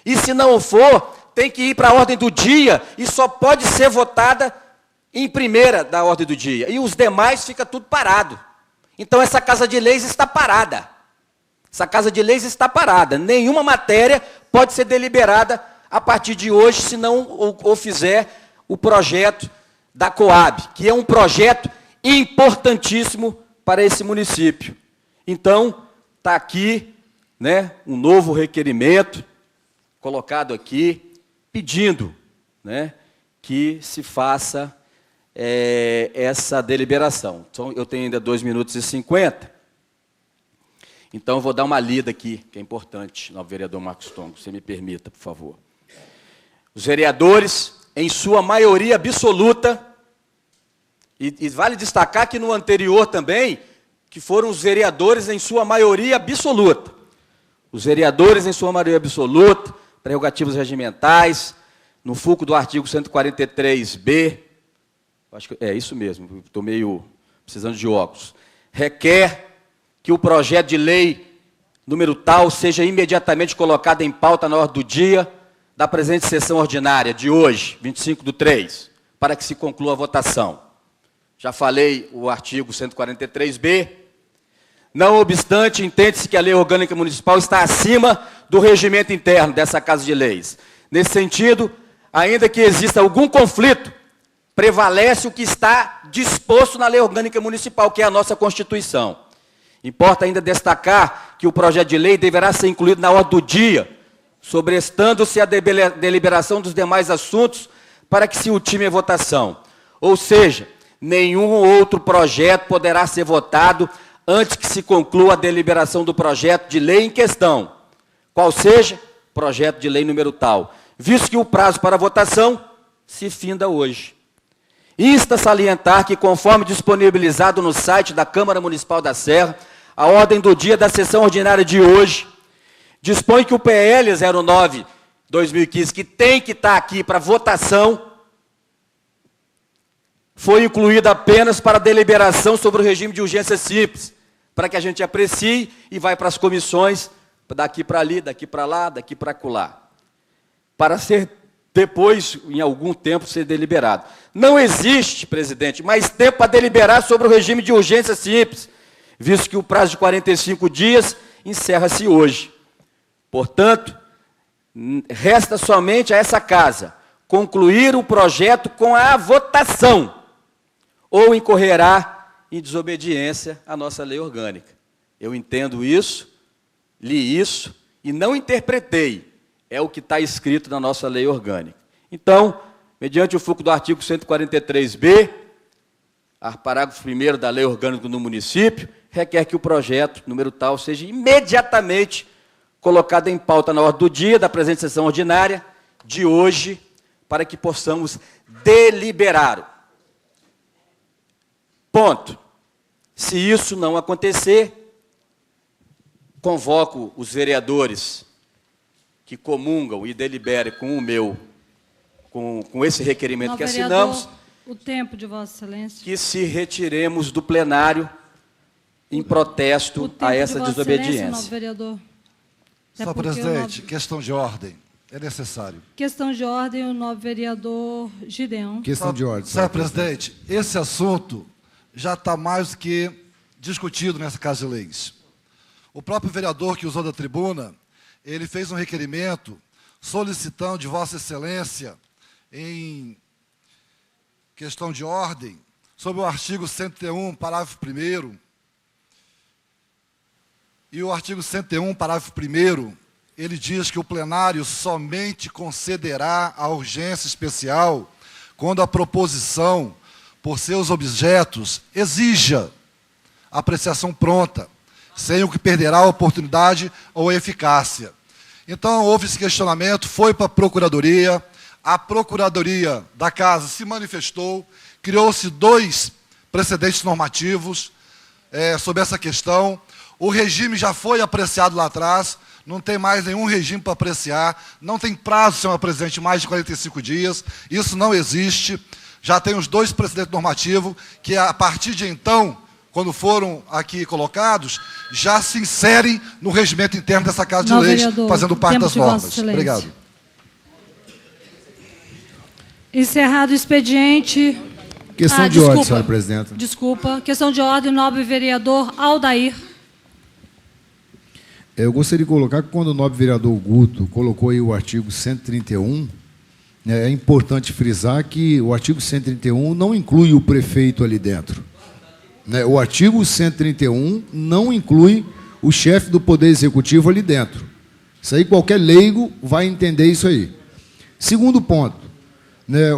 E se não for, tem que ir para a ordem do dia e só pode ser votada em primeira da ordem do dia. E os demais fica tudo parado. Então essa Casa de Leis está parada. Essa Casa de Leis está parada. Nenhuma matéria pode ser deliberada a partir de hoje, se não ou fizer o projeto da Coab, que é um projeto importantíssimo para esse município. Então, está aqui, né, um novo requerimento colocado aqui, pedindo, né, que se faça essa deliberação. Então, eu tenho ainda 2 minutos e 50. Então, eu vou dar uma lida aqui, que é importante, nobre vereador Marcos Tongo, se me permita, por favor. Os vereadores, em sua maioria absoluta, e vale destacar que no anterior também, que foram os vereadores em sua maioria absoluta. Os vereadores em sua maioria absoluta, prerrogativas regimentais, no fulcro do artigo 143b, acho que é isso mesmo, estou meio precisando de óculos, requer que o projeto de lei número tal seja imediatamente colocado em pauta na ordem do dia da presente sessão ordinária de hoje, 25/3, para que se conclua a votação. Já falei o artigo 143b. Não obstante, entende-se que a lei orgânica municipal está acima do regimento interno dessa Casa de Leis. Nesse sentido, ainda que exista algum conflito, prevalece o que está disposto na lei orgânica municipal, que é a nossa Constituição. Importa ainda destacar que o projeto de lei deverá ser incluído na ordem do dia, sobrestando-se a deliberação dos demais assuntos para que se ultime a votação. Ou seja, nenhum outro projeto poderá ser votado antes que se conclua a deliberação do projeto de lei em questão, qual seja projeto de lei número tal, visto que o prazo para votação se finda hoje. Insta a salientar que, conforme disponibilizado no site da Câmara Municipal da Serra, a ordem do dia da sessão ordinária de hoje dispõe que o PL 09/2015, que tem que estar aqui para votação, foi incluída apenas para deliberação sobre o regime de urgência simples, para que a gente aprecie e vai para as comissões, daqui para ali, daqui para lá, daqui para acolá, para ser depois, em algum tempo, ser deliberado. Não existe, presidente, mais tempo para deliberar sobre o regime de urgência simples, visto que o prazo de 45 dias encerra-se hoje. Portanto, resta somente a essa Casa concluir o projeto com a votação, ou incorrerá em desobediência à nossa lei orgânica. Eu entendo isso, li isso e não interpretei. É o que está escrito na nossa lei orgânica. Então, mediante o fulcro do artigo 143b, parágrafo 1º da lei orgânica do município, requer que o projeto número tal seja imediatamente colocado em pauta na ordem do dia da presente sessão ordinária de hoje, para que possamos deliberar. Ponto. Se isso não acontecer, convoco os vereadores que comungam e deliberem com esse requerimento que assinamos, o tempo de Vossa Excelência, que se retiremos do plenário em protesto a essa desobediência. Vereador. Senhor presidente, questão de ordem. É necessário. Questão de ordem, o nobre vereador Gideão. Questão de ordem. Senhor presidente, esse assunto já está mais do que discutido nessa Casa de Leis. O próprio vereador que usou da tribuna, ele fez um requerimento solicitando de Vossa Excelência, em questão de ordem, sobre o artigo 101, parágrafo 1º, e o artigo 101, parágrafo 1º, ele diz que o plenário somente concederá a urgência especial quando a proposição, por seus objetos, exija apreciação pronta, sem o que perderá a oportunidade ou a eficácia. Então, houve esse questionamento, foi para a Procuradoria da Casa se manifestou, criou-se 2 precedentes normativos sobre essa questão. O regime já foi apreciado lá atrás, não tem mais nenhum regime para apreciar, não tem prazo, senhor presidente, mais de 45 dias, isso não existe. Já tem os 2 precedentes normativos, que a partir de então, quando foram aqui colocados, já se inserem no regimento interno dessa Casa de Leis, fazendo parte das normas. Obrigado. Encerrado o expediente. Questão de ordem, senhora presidenta. Desculpa. Questão de ordem, nobre vereador Aldair. Eu gostaria de colocar que quando o nobre vereador Guto colocou aí o artigo 131, é importante frisar que o artigo 131 não inclui o prefeito ali dentro. O artigo 131 não inclui o chefe do Poder Executivo ali dentro. Isso aí qualquer leigo vai entender isso aí. Segundo ponto,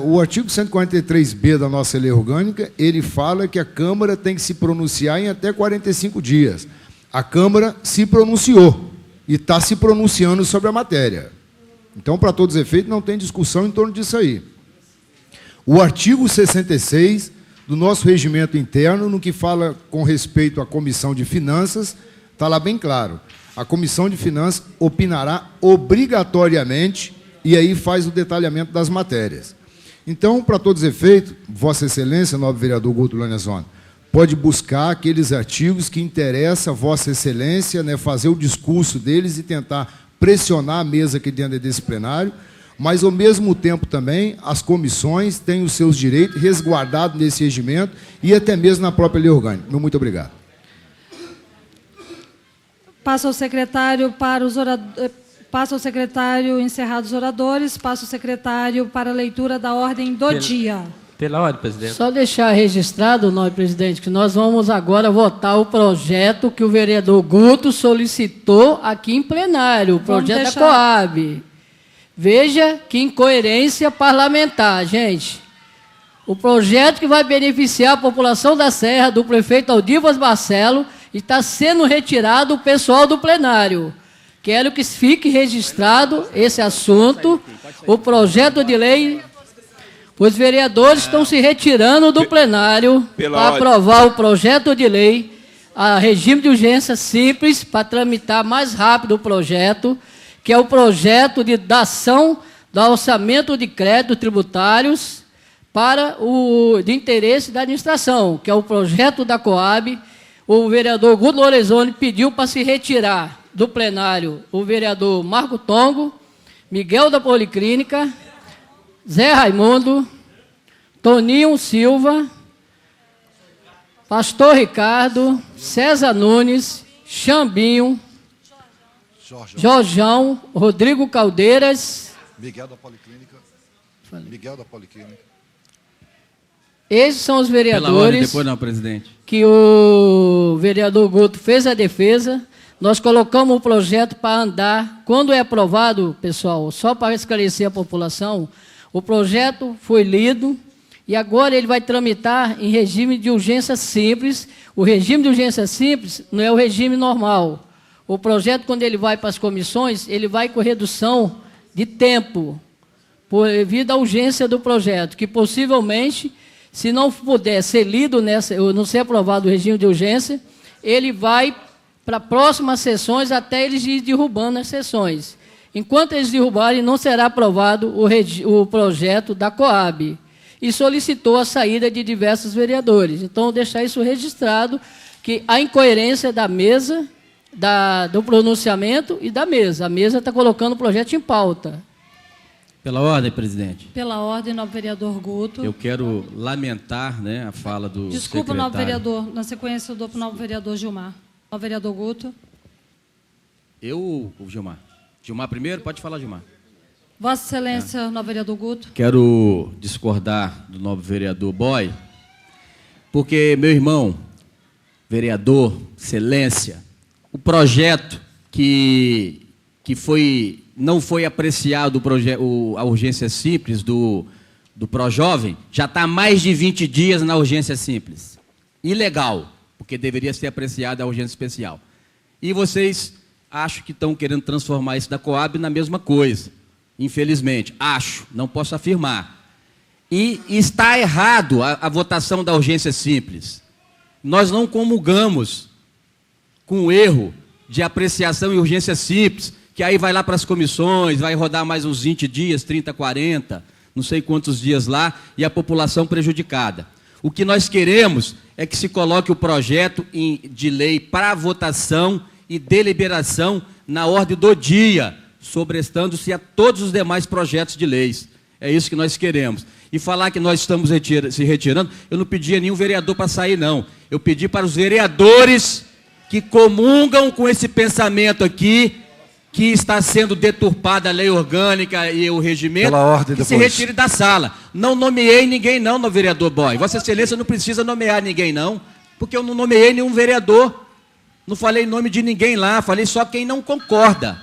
o artigo 143b da nossa lei orgânica, ele fala que a Câmara tem que se pronunciar em até 45 dias. A Câmara se pronunciou e está se pronunciando sobre a matéria. Então, para todos os efeitos, não tem discussão em torno disso aí. O artigo 66 do nosso regimento interno, no que fala com respeito à Comissão de Finanças, está lá bem claro. A Comissão de Finanças opinará obrigatoriamente e aí faz o detalhamento das matérias. Então, para todos os efeitos, Vossa Excelência, nobre vereador Guto Lorenzoni, pode buscar aqueles artigos que interessam a Vossa Excelência, né, fazer o discurso deles e tentar pressionar a mesa aqui dentro desse plenário, mas, ao mesmo tempo, também, as comissões têm os seus direitos resguardados nesse regimento e até mesmo na própria lei orgânica. Muito obrigado. Passa ao secretário para os oradores. Passa ao secretário encerrados os oradores. Passa ao secretário para a leitura da ordem do dia. Pela ordem, presidente. Só deixar registrado, nobre presidente, que nós vamos agora votar o projeto que o vereador Guto solicitou aqui em plenário, o projeto da Coab. Veja que incoerência parlamentar, gente. O projeto que vai beneficiar a população da Serra, do prefeito Aldivas Barcelo, está sendo retirado o pessoal do plenário. Quero que fique registrado esse assunto. O projeto de lei, os vereadores estão se retirando do plenário para aprovar o projeto de lei a regime de urgência simples, para tramitar mais rápido o projeto, que é o projeto de dação do orçamento de crédito tributários para o de interesse da administração, que é o projeto da Coab. O vereador Guto Lorenzoni pediu para se retirar do plenário o vereador Marco Tongo, Miguel da Policlínica, Zé Raimundo, Toninho Silva, Pastor Ricardo, César Nunes, Xambinho, Jorjão, Rodrigo Caldeiras, Miguel da Policlínica. Miguel da Policlínica. Esses são os vereadores. Pela ordem, depois não, presidente. Que o vereador Guto fez a defesa. Nós colocamos o projeto para andar. Quando é aprovado, pessoal, só para esclarecer a população, o projeto foi lido e agora ele vai tramitar em regime de urgência simples. O regime de urgência simples não é o regime normal. O projeto, quando ele vai para as comissões, ele vai com redução de tempo, devido à urgência do projeto, que possivelmente, se não puder ser lido ou não ser aprovado o regime de urgência, ele vai para próximas sessões até eles ir derrubando as sessões. Enquanto eles derrubarem, não será aprovado o projeto da Coab. E solicitou a saída de diversos vereadores. Então, deixar isso registrado, que a incoerência da mesa, do pronunciamento e da mesa. A mesa está colocando o projeto em pauta. Pela ordem, presidente. Pela ordem, nobre vereador Guto. Eu quero lamentar, né, a fala do Desculpa, secretário. nobre vereador. Na sequência, eu dou para o nobre vereador Gilmar. Nobre vereador Guto. O Gilmar. Gilmar primeiro? Pode falar, Gilmar. Vossa Excelência, nobre vereador Guto. Quero discordar do nobre vereador Boy, porque, meu irmão, vereador, excelência, o projeto que não foi apreciado, a urgência simples do Projovem, já está há mais de 20 dias na urgência simples. Ilegal, porque deveria ser apreciada a urgência especial. E vocês acho que estão querendo transformar isso da Coab na mesma coisa. Infelizmente, acho, não posso afirmar. E está errado a votação da urgência simples. Nós não comulgamos com o erro de apreciação e urgência simples, que aí vai lá para as comissões, vai rodar mais uns 20 dias, 30, 40, não sei quantos dias lá, e a população prejudicada. O que nós queremos é que se coloque o projeto de lei para votação e deliberação na ordem do dia, sobrestando-se a todos os demais projetos de leis. É isso que nós queremos. E falar que nós estamos se retirando, eu não pedi a nenhum vereador para sair, não. Eu pedi para os vereadores que comungam com esse pensamento aqui, que está sendo deturpada a lei orgânica e o regimento, pela ordem, que se retire da sala. Não nomeei ninguém, não, no vereador Boy. Vossa Excelência não precisa nomear ninguém, não, porque eu não nomeei nenhum vereador. Não falei nome de ninguém lá, falei só quem não concorda.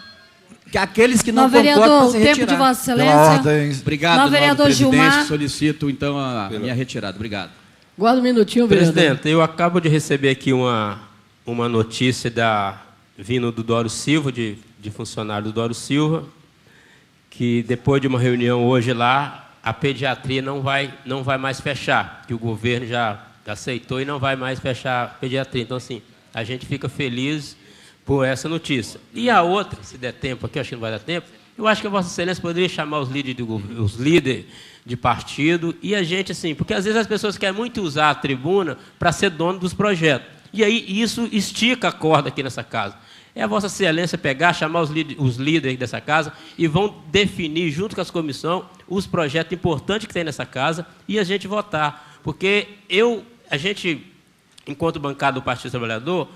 Que aqueles que não concordam, se tempo de Vossa Excelência. Pela ordem. Obrigado, nobre vereador presidente. Gilmar. Solicito, então, a minha retirada. Obrigado. Guarda um minutinho, vereador. Presidente, eu acabo de receber aqui uma notícia vindo do Doro Silva, de funcionário do Doro Silva, que depois de uma reunião hoje lá, a pediatria não vai mais fechar, que o governo já aceitou e não vai mais fechar a pediatria. Então, assim, a gente fica feliz por essa notícia. E a outra, se der tempo aqui, acho que não vai dar tempo, eu acho que a Vossa Excelência poderia chamar os líderes de partido e a gente, assim, porque às vezes as pessoas querem muito usar a tribuna para ser dono dos projetos. E aí isso estica a corda aqui nessa casa. É a Vossa Excelência pegar, chamar os líderes dessa casa e vão definir, junto com as comissões, os projetos importantes que tem nessa casa e a gente votar. Porque a gente, enquanto bancada do Partido Trabalhador,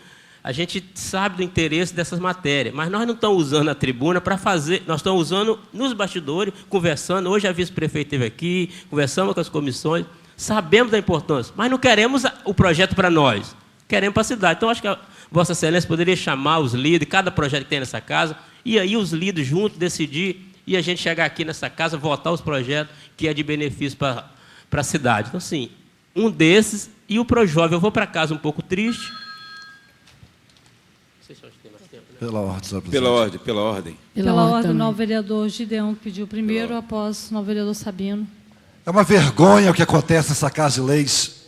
a gente sabe do interesse dessas matérias, mas nós não estamos usando a tribuna para fazer, nós estamos usando nos bastidores, conversando. Hoje a vice-prefeita esteve aqui, conversamos com as comissões, sabemos da importância, mas não queremos o projeto para nós, queremos para a cidade. Então, acho que a Vossa Excelência poderia chamar os líderes, cada projeto que tem nessa casa, e aí os líderes juntos decidir, e a gente chegar aqui nessa casa, votar os projetos que é de benefício para a cidade. Então, assim, um desses, e o Projovem. Eu vou para casa um pouco triste. Pela ordem, senhor presidente. Pela ordem. Pela ordem, o novo vereador Gideão, que pediu primeiro, após o novo vereador Sabino. É uma vergonha o que acontece nessa Casa de Leis.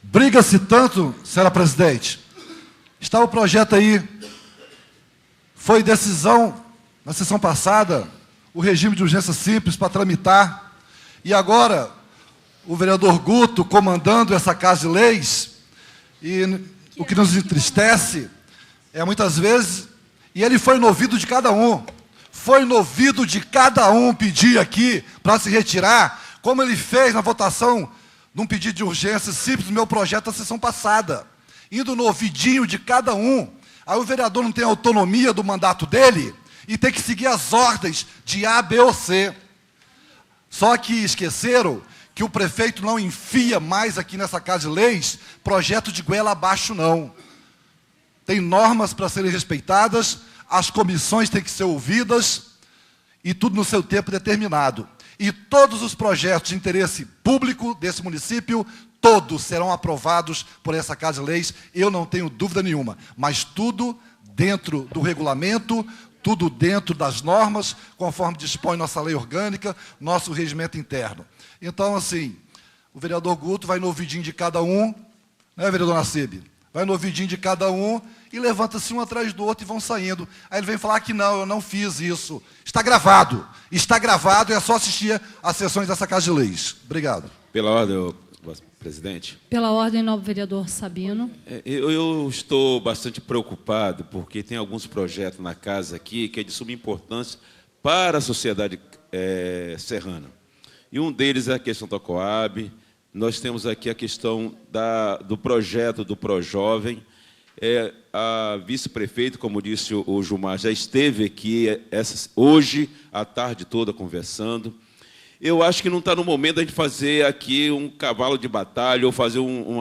Briga-se tanto, senhora presidente. Está o projeto aí. Foi decisão, na sessão passada, o regime de urgência simples para tramitar. E agora, o vereador Guto comandando essa Casa de Leis. E o que nos entristece é, muitas vezes, e ele foi no ouvido de cada um. Foi no ouvido de cada um pedir aqui para se retirar, como ele fez na votação de um pedido de urgência simples do meu projeto da sessão passada. Indo no ouvidinho de cada um. Aí o vereador não tem autonomia do mandato dele e tem que seguir as ordens de A, B ou C. Só que esqueceram que o prefeito não enfia mais aqui nessa Casa de Leis projeto de goela abaixo, não. Tem normas para serem respeitadas, as comissões têm que ser ouvidas, e tudo no seu tempo determinado. E todos os projetos de interesse público desse município, todos serão aprovados por essa Casa de Leis, eu não tenho dúvida nenhuma. Mas tudo dentro do regulamento, tudo dentro das normas, conforme dispõe nossa lei orgânica, nosso regimento interno. Então, assim, o vereador Guto vai no ouvidinho de cada um, né, vereador Nassib? Vai no ouvidinho de cada um e levanta-se um atrás do outro e vão saindo. Aí ele vem falar que não, eu não fiz isso. Está gravado e é só assistir às sessões dessa Casa de Leis. Obrigado. Pela ordem, presidente. Pela ordem, novo vereador Sabino. Eu estou bastante preocupado, porque tem alguns projetos na casa aqui que é de suma importância para a sociedade serrana. E um deles é a questão da Coab. Nós temos aqui a questão do projeto do Projovem. A vice-prefeita, como disse o Gilmar, já esteve aqui hoje, a tarde toda, conversando. Eu acho que não está no momento da gente fazer aqui um cavalo de batalha ou fazer um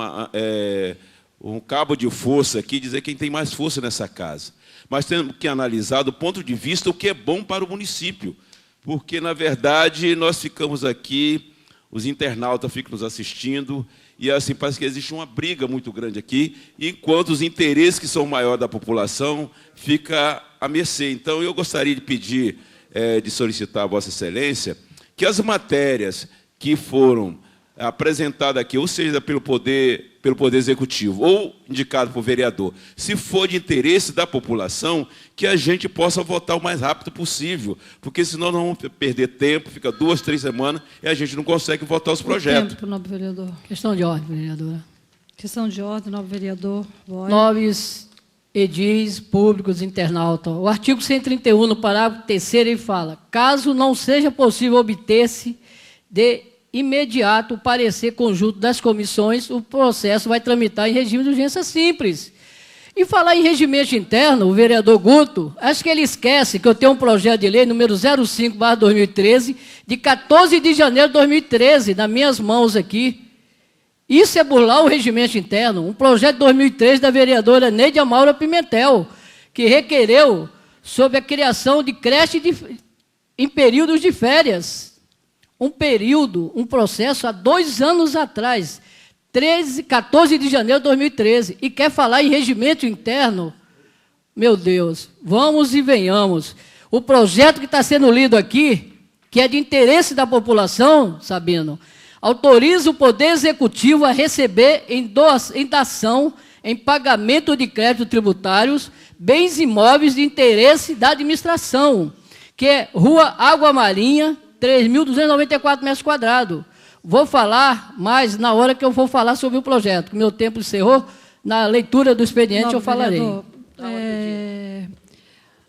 cabo de força aqui, dizer quem tem mais força nessa casa. Mas temos que analisar do ponto de vista o que é bom para o município. Porque, na verdade, nós ficamos aqui, os internautas ficam nos assistindo, e assim parece que existe uma briga muito grande aqui, enquanto os interesses que são maiores da população ficam à mercê. Então, eu gostaria de pedir, de solicitar a Vossa Excelência, que as matérias que foram apresentadas aqui, ou seja, pelo Poder Executivo, ou indicado por vereador, se for de interesse da população, que a gente possa votar o mais rápido possível, porque senão nós vamos perder tempo, fica 2, 3 semanas, e a gente não consegue votar os projetos. Tempo, novo vereador. Questão de ordem, vereadora. Questão de ordem, novo vereador. Nobres edis públicos internautas. O artigo 131, no parágrafo 3º, ele fala: caso não seja possível obter-se de imediato o parecer conjunto das comissões, o processo vai tramitar em regime de urgência simples. E falar em regimento interno, o vereador Guto, acho que ele esquece que eu tenho um projeto de lei número 05/2013, de 14 de janeiro de 2013, nas minhas mãos aqui. Isso é burlar o regimento interno. Um projeto de 2013 da vereadora Neide Amaura Pimentel, que requereu sobre a criação de creche em períodos de férias. Um processo há 2 anos atrás, 14 de janeiro de 2013, e quer falar em regimento interno? Meu Deus, vamos e venhamos. O projeto que está sendo lido aqui, que é de interesse da população, Sabino, autoriza o Poder Executivo a receber em dação, em pagamento de créditos tributários, bens imóveis de interesse da administração, que é Rua Água Marinha, 3.294 metros quadrados. Vou falar mais na hora que eu vou falar sobre o projeto, que meu tempo encerrou. Na leitura do expediente eu falarei.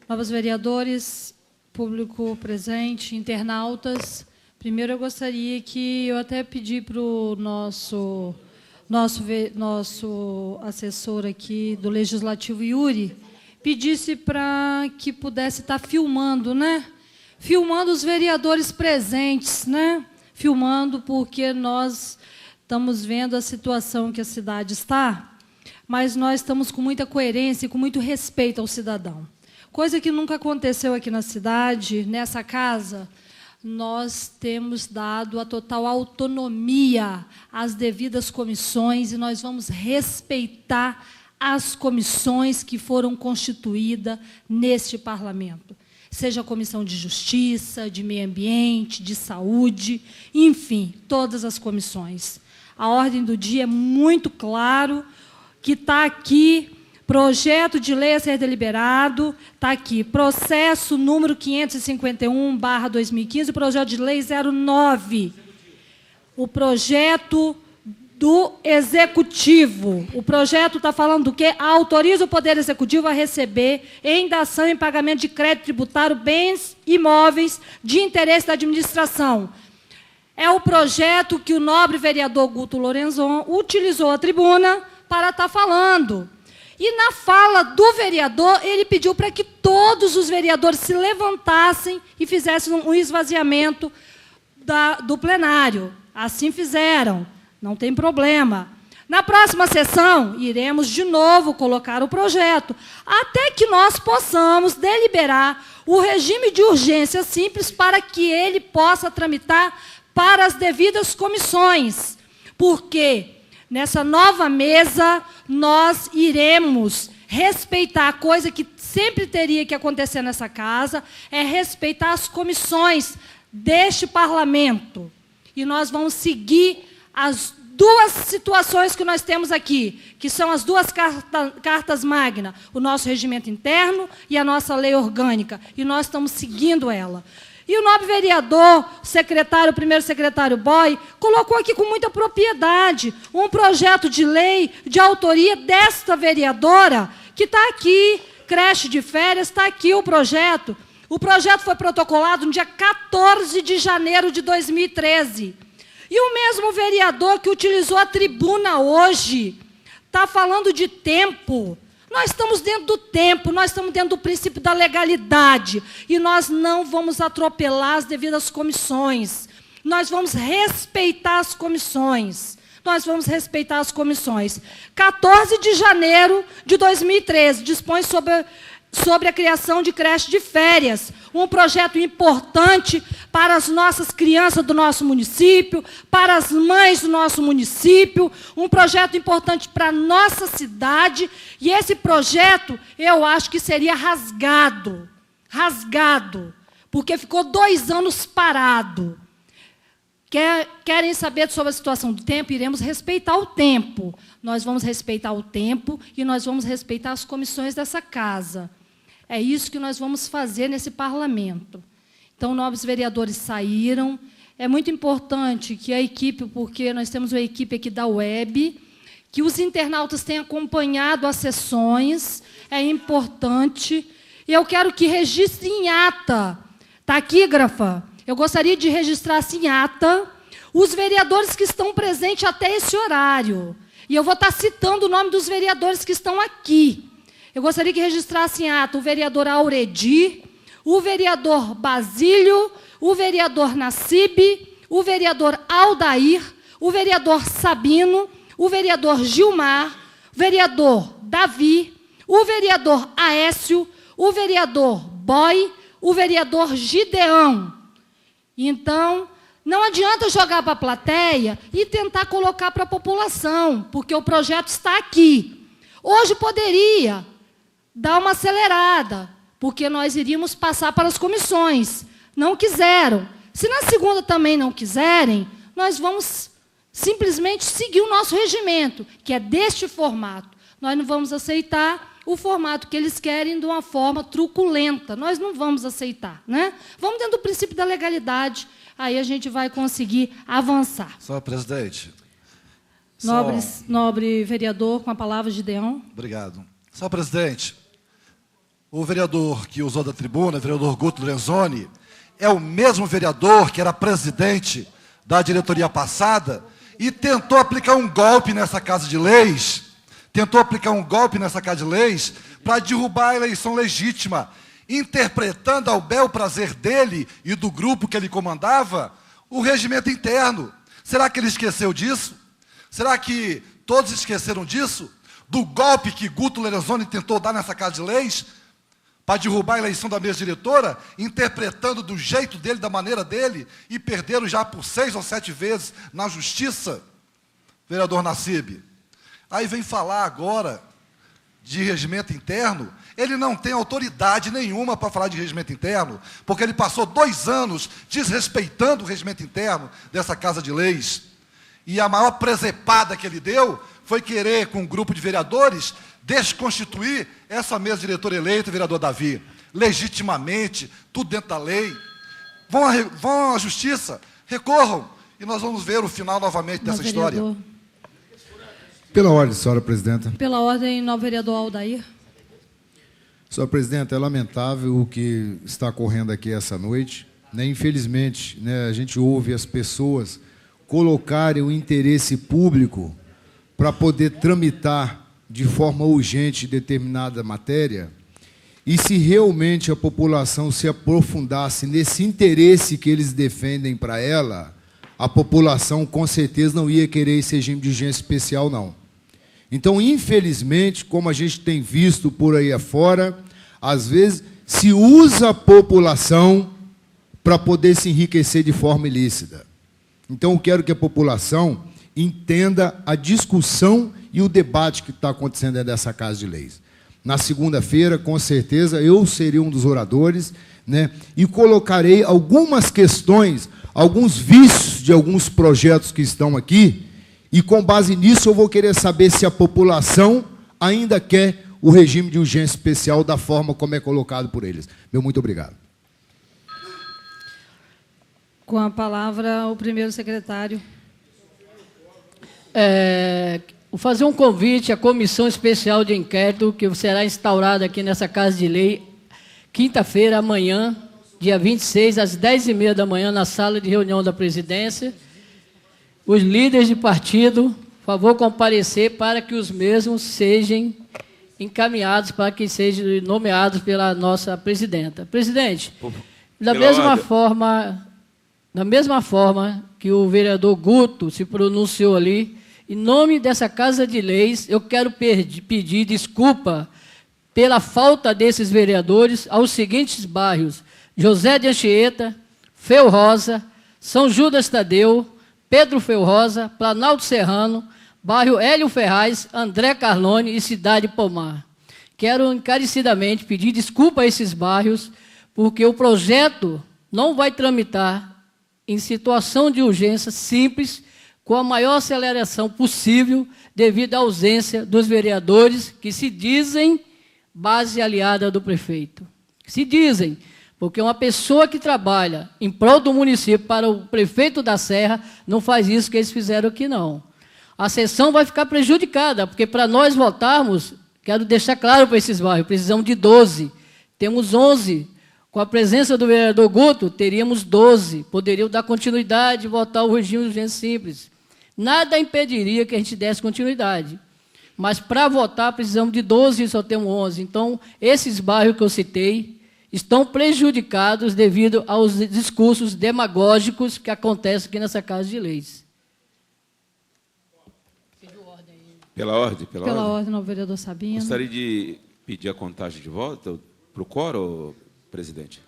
Novos vereadores, público presente, internautas. Primeiro eu gostaria que eu até pedi para o nosso assessor aqui do Legislativo, Yuri, pedisse para que pudesse estar filmando, né? Filmando os vereadores presentes, né? Filmando, porque nós estamos vendo a situação que a cidade está, mas nós estamos com muita coerência e com muito respeito ao cidadão. Coisa que nunca aconteceu aqui na cidade, nessa casa, nós temos dado a total autonomia às devidas comissões e nós vamos respeitar as comissões que foram constituídas neste parlamento. Seja a Comissão de Justiça, de Meio Ambiente, de Saúde, enfim, todas as comissões. A ordem do dia é muito claro, que está aqui, projeto de lei a ser deliberado, está aqui, processo número 551/2015, projeto de lei 09. O projeto do Executivo. O projeto está falando do quê? Autoriza o Poder Executivo a receber, em dação em pagamento de crédito tributário, bens imóveis de interesse da administração. É o projeto que o nobre vereador Guto Lorenzon utilizou a tribuna para estar falando. E, na fala do vereador, ele pediu para que todos os vereadores se levantassem e fizessem um esvaziamento do plenário. Assim fizeram. Não tem problema. Na próxima sessão, iremos de novo colocar o projeto, até que nós possamos deliberar o regime de urgência simples para que ele possa tramitar para as devidas comissões. Porque nessa nova mesa nós iremos respeitar a coisa que sempre teria que acontecer nessa casa, é respeitar as comissões deste parlamento. E nós vamos seguir as duas situações que nós temos aqui, que são as duas cartas magna, o nosso regimento interno e a nossa lei orgânica, e nós estamos seguindo ela. E o nobre vereador, o primeiro secretário Boy, colocou aqui com muita propriedade um projeto de lei de autoria desta vereadora, que está aqui, creche de férias, está aqui o projeto. O projeto foi protocolado no dia 14 de janeiro de 2013. E o mesmo vereador que utilizou a tribuna hoje está falando de tempo. Nós estamos dentro do tempo, nós estamos dentro do princípio da legalidade. E nós não vamos atropelar as devidas comissões. Nós vamos respeitar as comissões. Nós vamos respeitar as comissões. 14 de janeiro de 2013, dispõe sobre a criação de creche de férias, um projeto importante para as nossas crianças do nosso município, para as mães do nosso município, um projeto importante para a nossa cidade, e esse projeto, eu acho que seria rasgado, porque ficou 2 anos parado. Querem saber sobre a situação do tempo? Iremos respeitar o tempo. Nós vamos respeitar o tempo e nós vamos respeitar as comissões dessa casa. É isso que nós vamos fazer nesse parlamento. Então, nobres vereadores saíram. É muito importante que a equipe, porque nós temos uma equipe aqui da web, que os internautas tenham acompanhado as sessões, é importante. E eu quero que registre em ata, taquígrafa, eu gostaria de registrar assim, em ata os vereadores que estão presentes até esse horário. E eu vou estar citando o nome dos vereadores que estão aqui. Eu gostaria que registrasse em ata o vereador Auredi, o vereador Basílio, o vereador Nassib, o vereador Aldair, o vereador Sabino, o vereador Gilmar, o vereador Davi, o vereador Aécio, o vereador Boy, o vereador Gideão. Então, não adianta jogar para a plateia e tentar colocar para a população, porque o projeto está aqui. Hoje poderia dar uma acelerada, porque nós iríamos passar para as comissões. Não quiseram. Se na segunda também não quiserem, nós vamos simplesmente seguir o nosso regimento, que é deste formato. Nós não vamos aceitar o formato que eles querem de uma forma truculenta. Nós não vamos aceitar, né? Vamos dentro do princípio da legalidade, aí a gente vai conseguir avançar. Senhor presidente. Nobre vereador, com a palavra, Gideão. Obrigado. Senhor presidente, o vereador que usou da tribuna, o vereador Guto Lorenzoni, é o mesmo vereador que era presidente da diretoria passada e tentou aplicar um golpe nessa Casa de Leis, para derrubar a eleição legítima, interpretando ao bel prazer dele e do grupo que ele comandava o regimento interno. Será que ele esqueceu disso? Será que todos esqueceram disso? Do golpe que Guto Lorenzoni tentou dar nessa Casa de Leis para derrubar a eleição da mesa diretora, interpretando do jeito dele, da maneira dele, e perderam já por 6 ou 7 vezes na justiça, vereador Nassib. Aí vem falar agora de regimento interno. Ele não tem autoridade nenhuma para falar de regimento interno, porque ele passou 2 anos desrespeitando o regimento interno dessa Casa de Leis. E a maior presepada que ele deu foi querer, com um grupo de vereadores, desconstituir essa mesa diretora eleita, vereador Davi, legitimamente, tudo dentro da lei. Vão à justiça, recorram, e nós vamos ver o final novamente dessa história. Pela ordem, senhora presidenta. Pela ordem, novo vereador Aldair. Senhora presidenta, é lamentável o que está ocorrendo aqui essa noite. Infelizmente, a gente ouve as pessoas colocarem o interesse público para poder tramitar de forma urgente determinada matéria, e se realmente a população se aprofundasse nesse interesse que eles defendem para ela, a população com certeza não ia querer esse regime de urgência especial, não. Então, infelizmente, como a gente tem visto por aí afora, às vezes se usa a população para poder se enriquecer de forma ilícita. Então, eu quero que a população entenda a discussão e o debate que está acontecendo dentro dessa Casa de Leis. Na segunda-feira, com certeza, eu serei um dos oradores, e colocarei algumas questões, alguns vícios de alguns projetos que estão aqui, e com base nisso eu vou querer saber se a população ainda quer o regime de urgência especial da forma como é colocado por eles. Meu muito obrigado. Com a palavra, o primeiro secretário. Vou fazer um convite à comissão especial de inquérito que será instaurada aqui nessa Casa de Lei, quinta-feira, amanhã, dia 26, às 10h30 da manhã, na sala de reunião da presidência. Os líderes de partido, por favor, comparecer para que os mesmos sejam encaminhados, para que sejam nomeados pela nossa presidenta. Presidente, da mesma forma que o vereador Guto se pronunciou ali, em nome dessa Casa de Leis, eu quero pedir desculpa pela falta desses vereadores aos seguintes bairros: José de Anchieta, Feu Rosa, São Judas Tadeu, Pedro Feu Rosa, Planalto Serrano, bairro Hélio Ferraz, André Carlone e Cidade Pomar. Quero encarecidamente pedir desculpa a esses bairros, porque o projeto não vai tramitar em situação de urgência simples, com a maior aceleração possível, devido à ausência dos vereadores que se dizem base aliada do prefeito. Se dizem, porque uma pessoa que trabalha em prol do município para o prefeito da Serra não faz isso que eles fizeram aqui, não. A sessão vai ficar prejudicada, porque para nós votarmos, quero deixar claro para esses bairros, precisamos de 12. Temos 11. Com a presença do vereador Guto, teríamos 12. Poderiam dar continuidade e votar o regime de urgência simples. Nada impediria que a gente desse continuidade. Mas, para votar, precisamos de 12 e só temos 11. Então, esses bairros que eu citei estão prejudicados devido aos discursos demagógicos que acontecem aqui nessa Casa de Leis. Pela ordem. Pela ordem, novo vereador Sabino. Gostaria de pedir a contagem de voto para o quórum, presidente.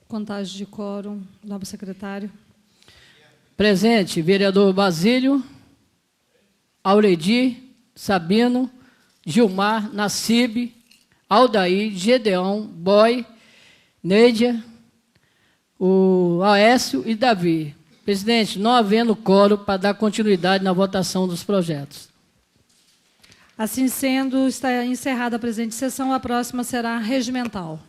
Contagem de quórum, novo secretário. Presente, vereador Basílio, Auredi, Sabino, Gilmar, Nassib, Aldair, Gedeão, Boy, Neidia, o Aécio e Davi. Presidente, não havendo quórum para dar continuidade na votação dos projetos. Assim sendo, está encerrada a presente sessão. A próxima será regimental.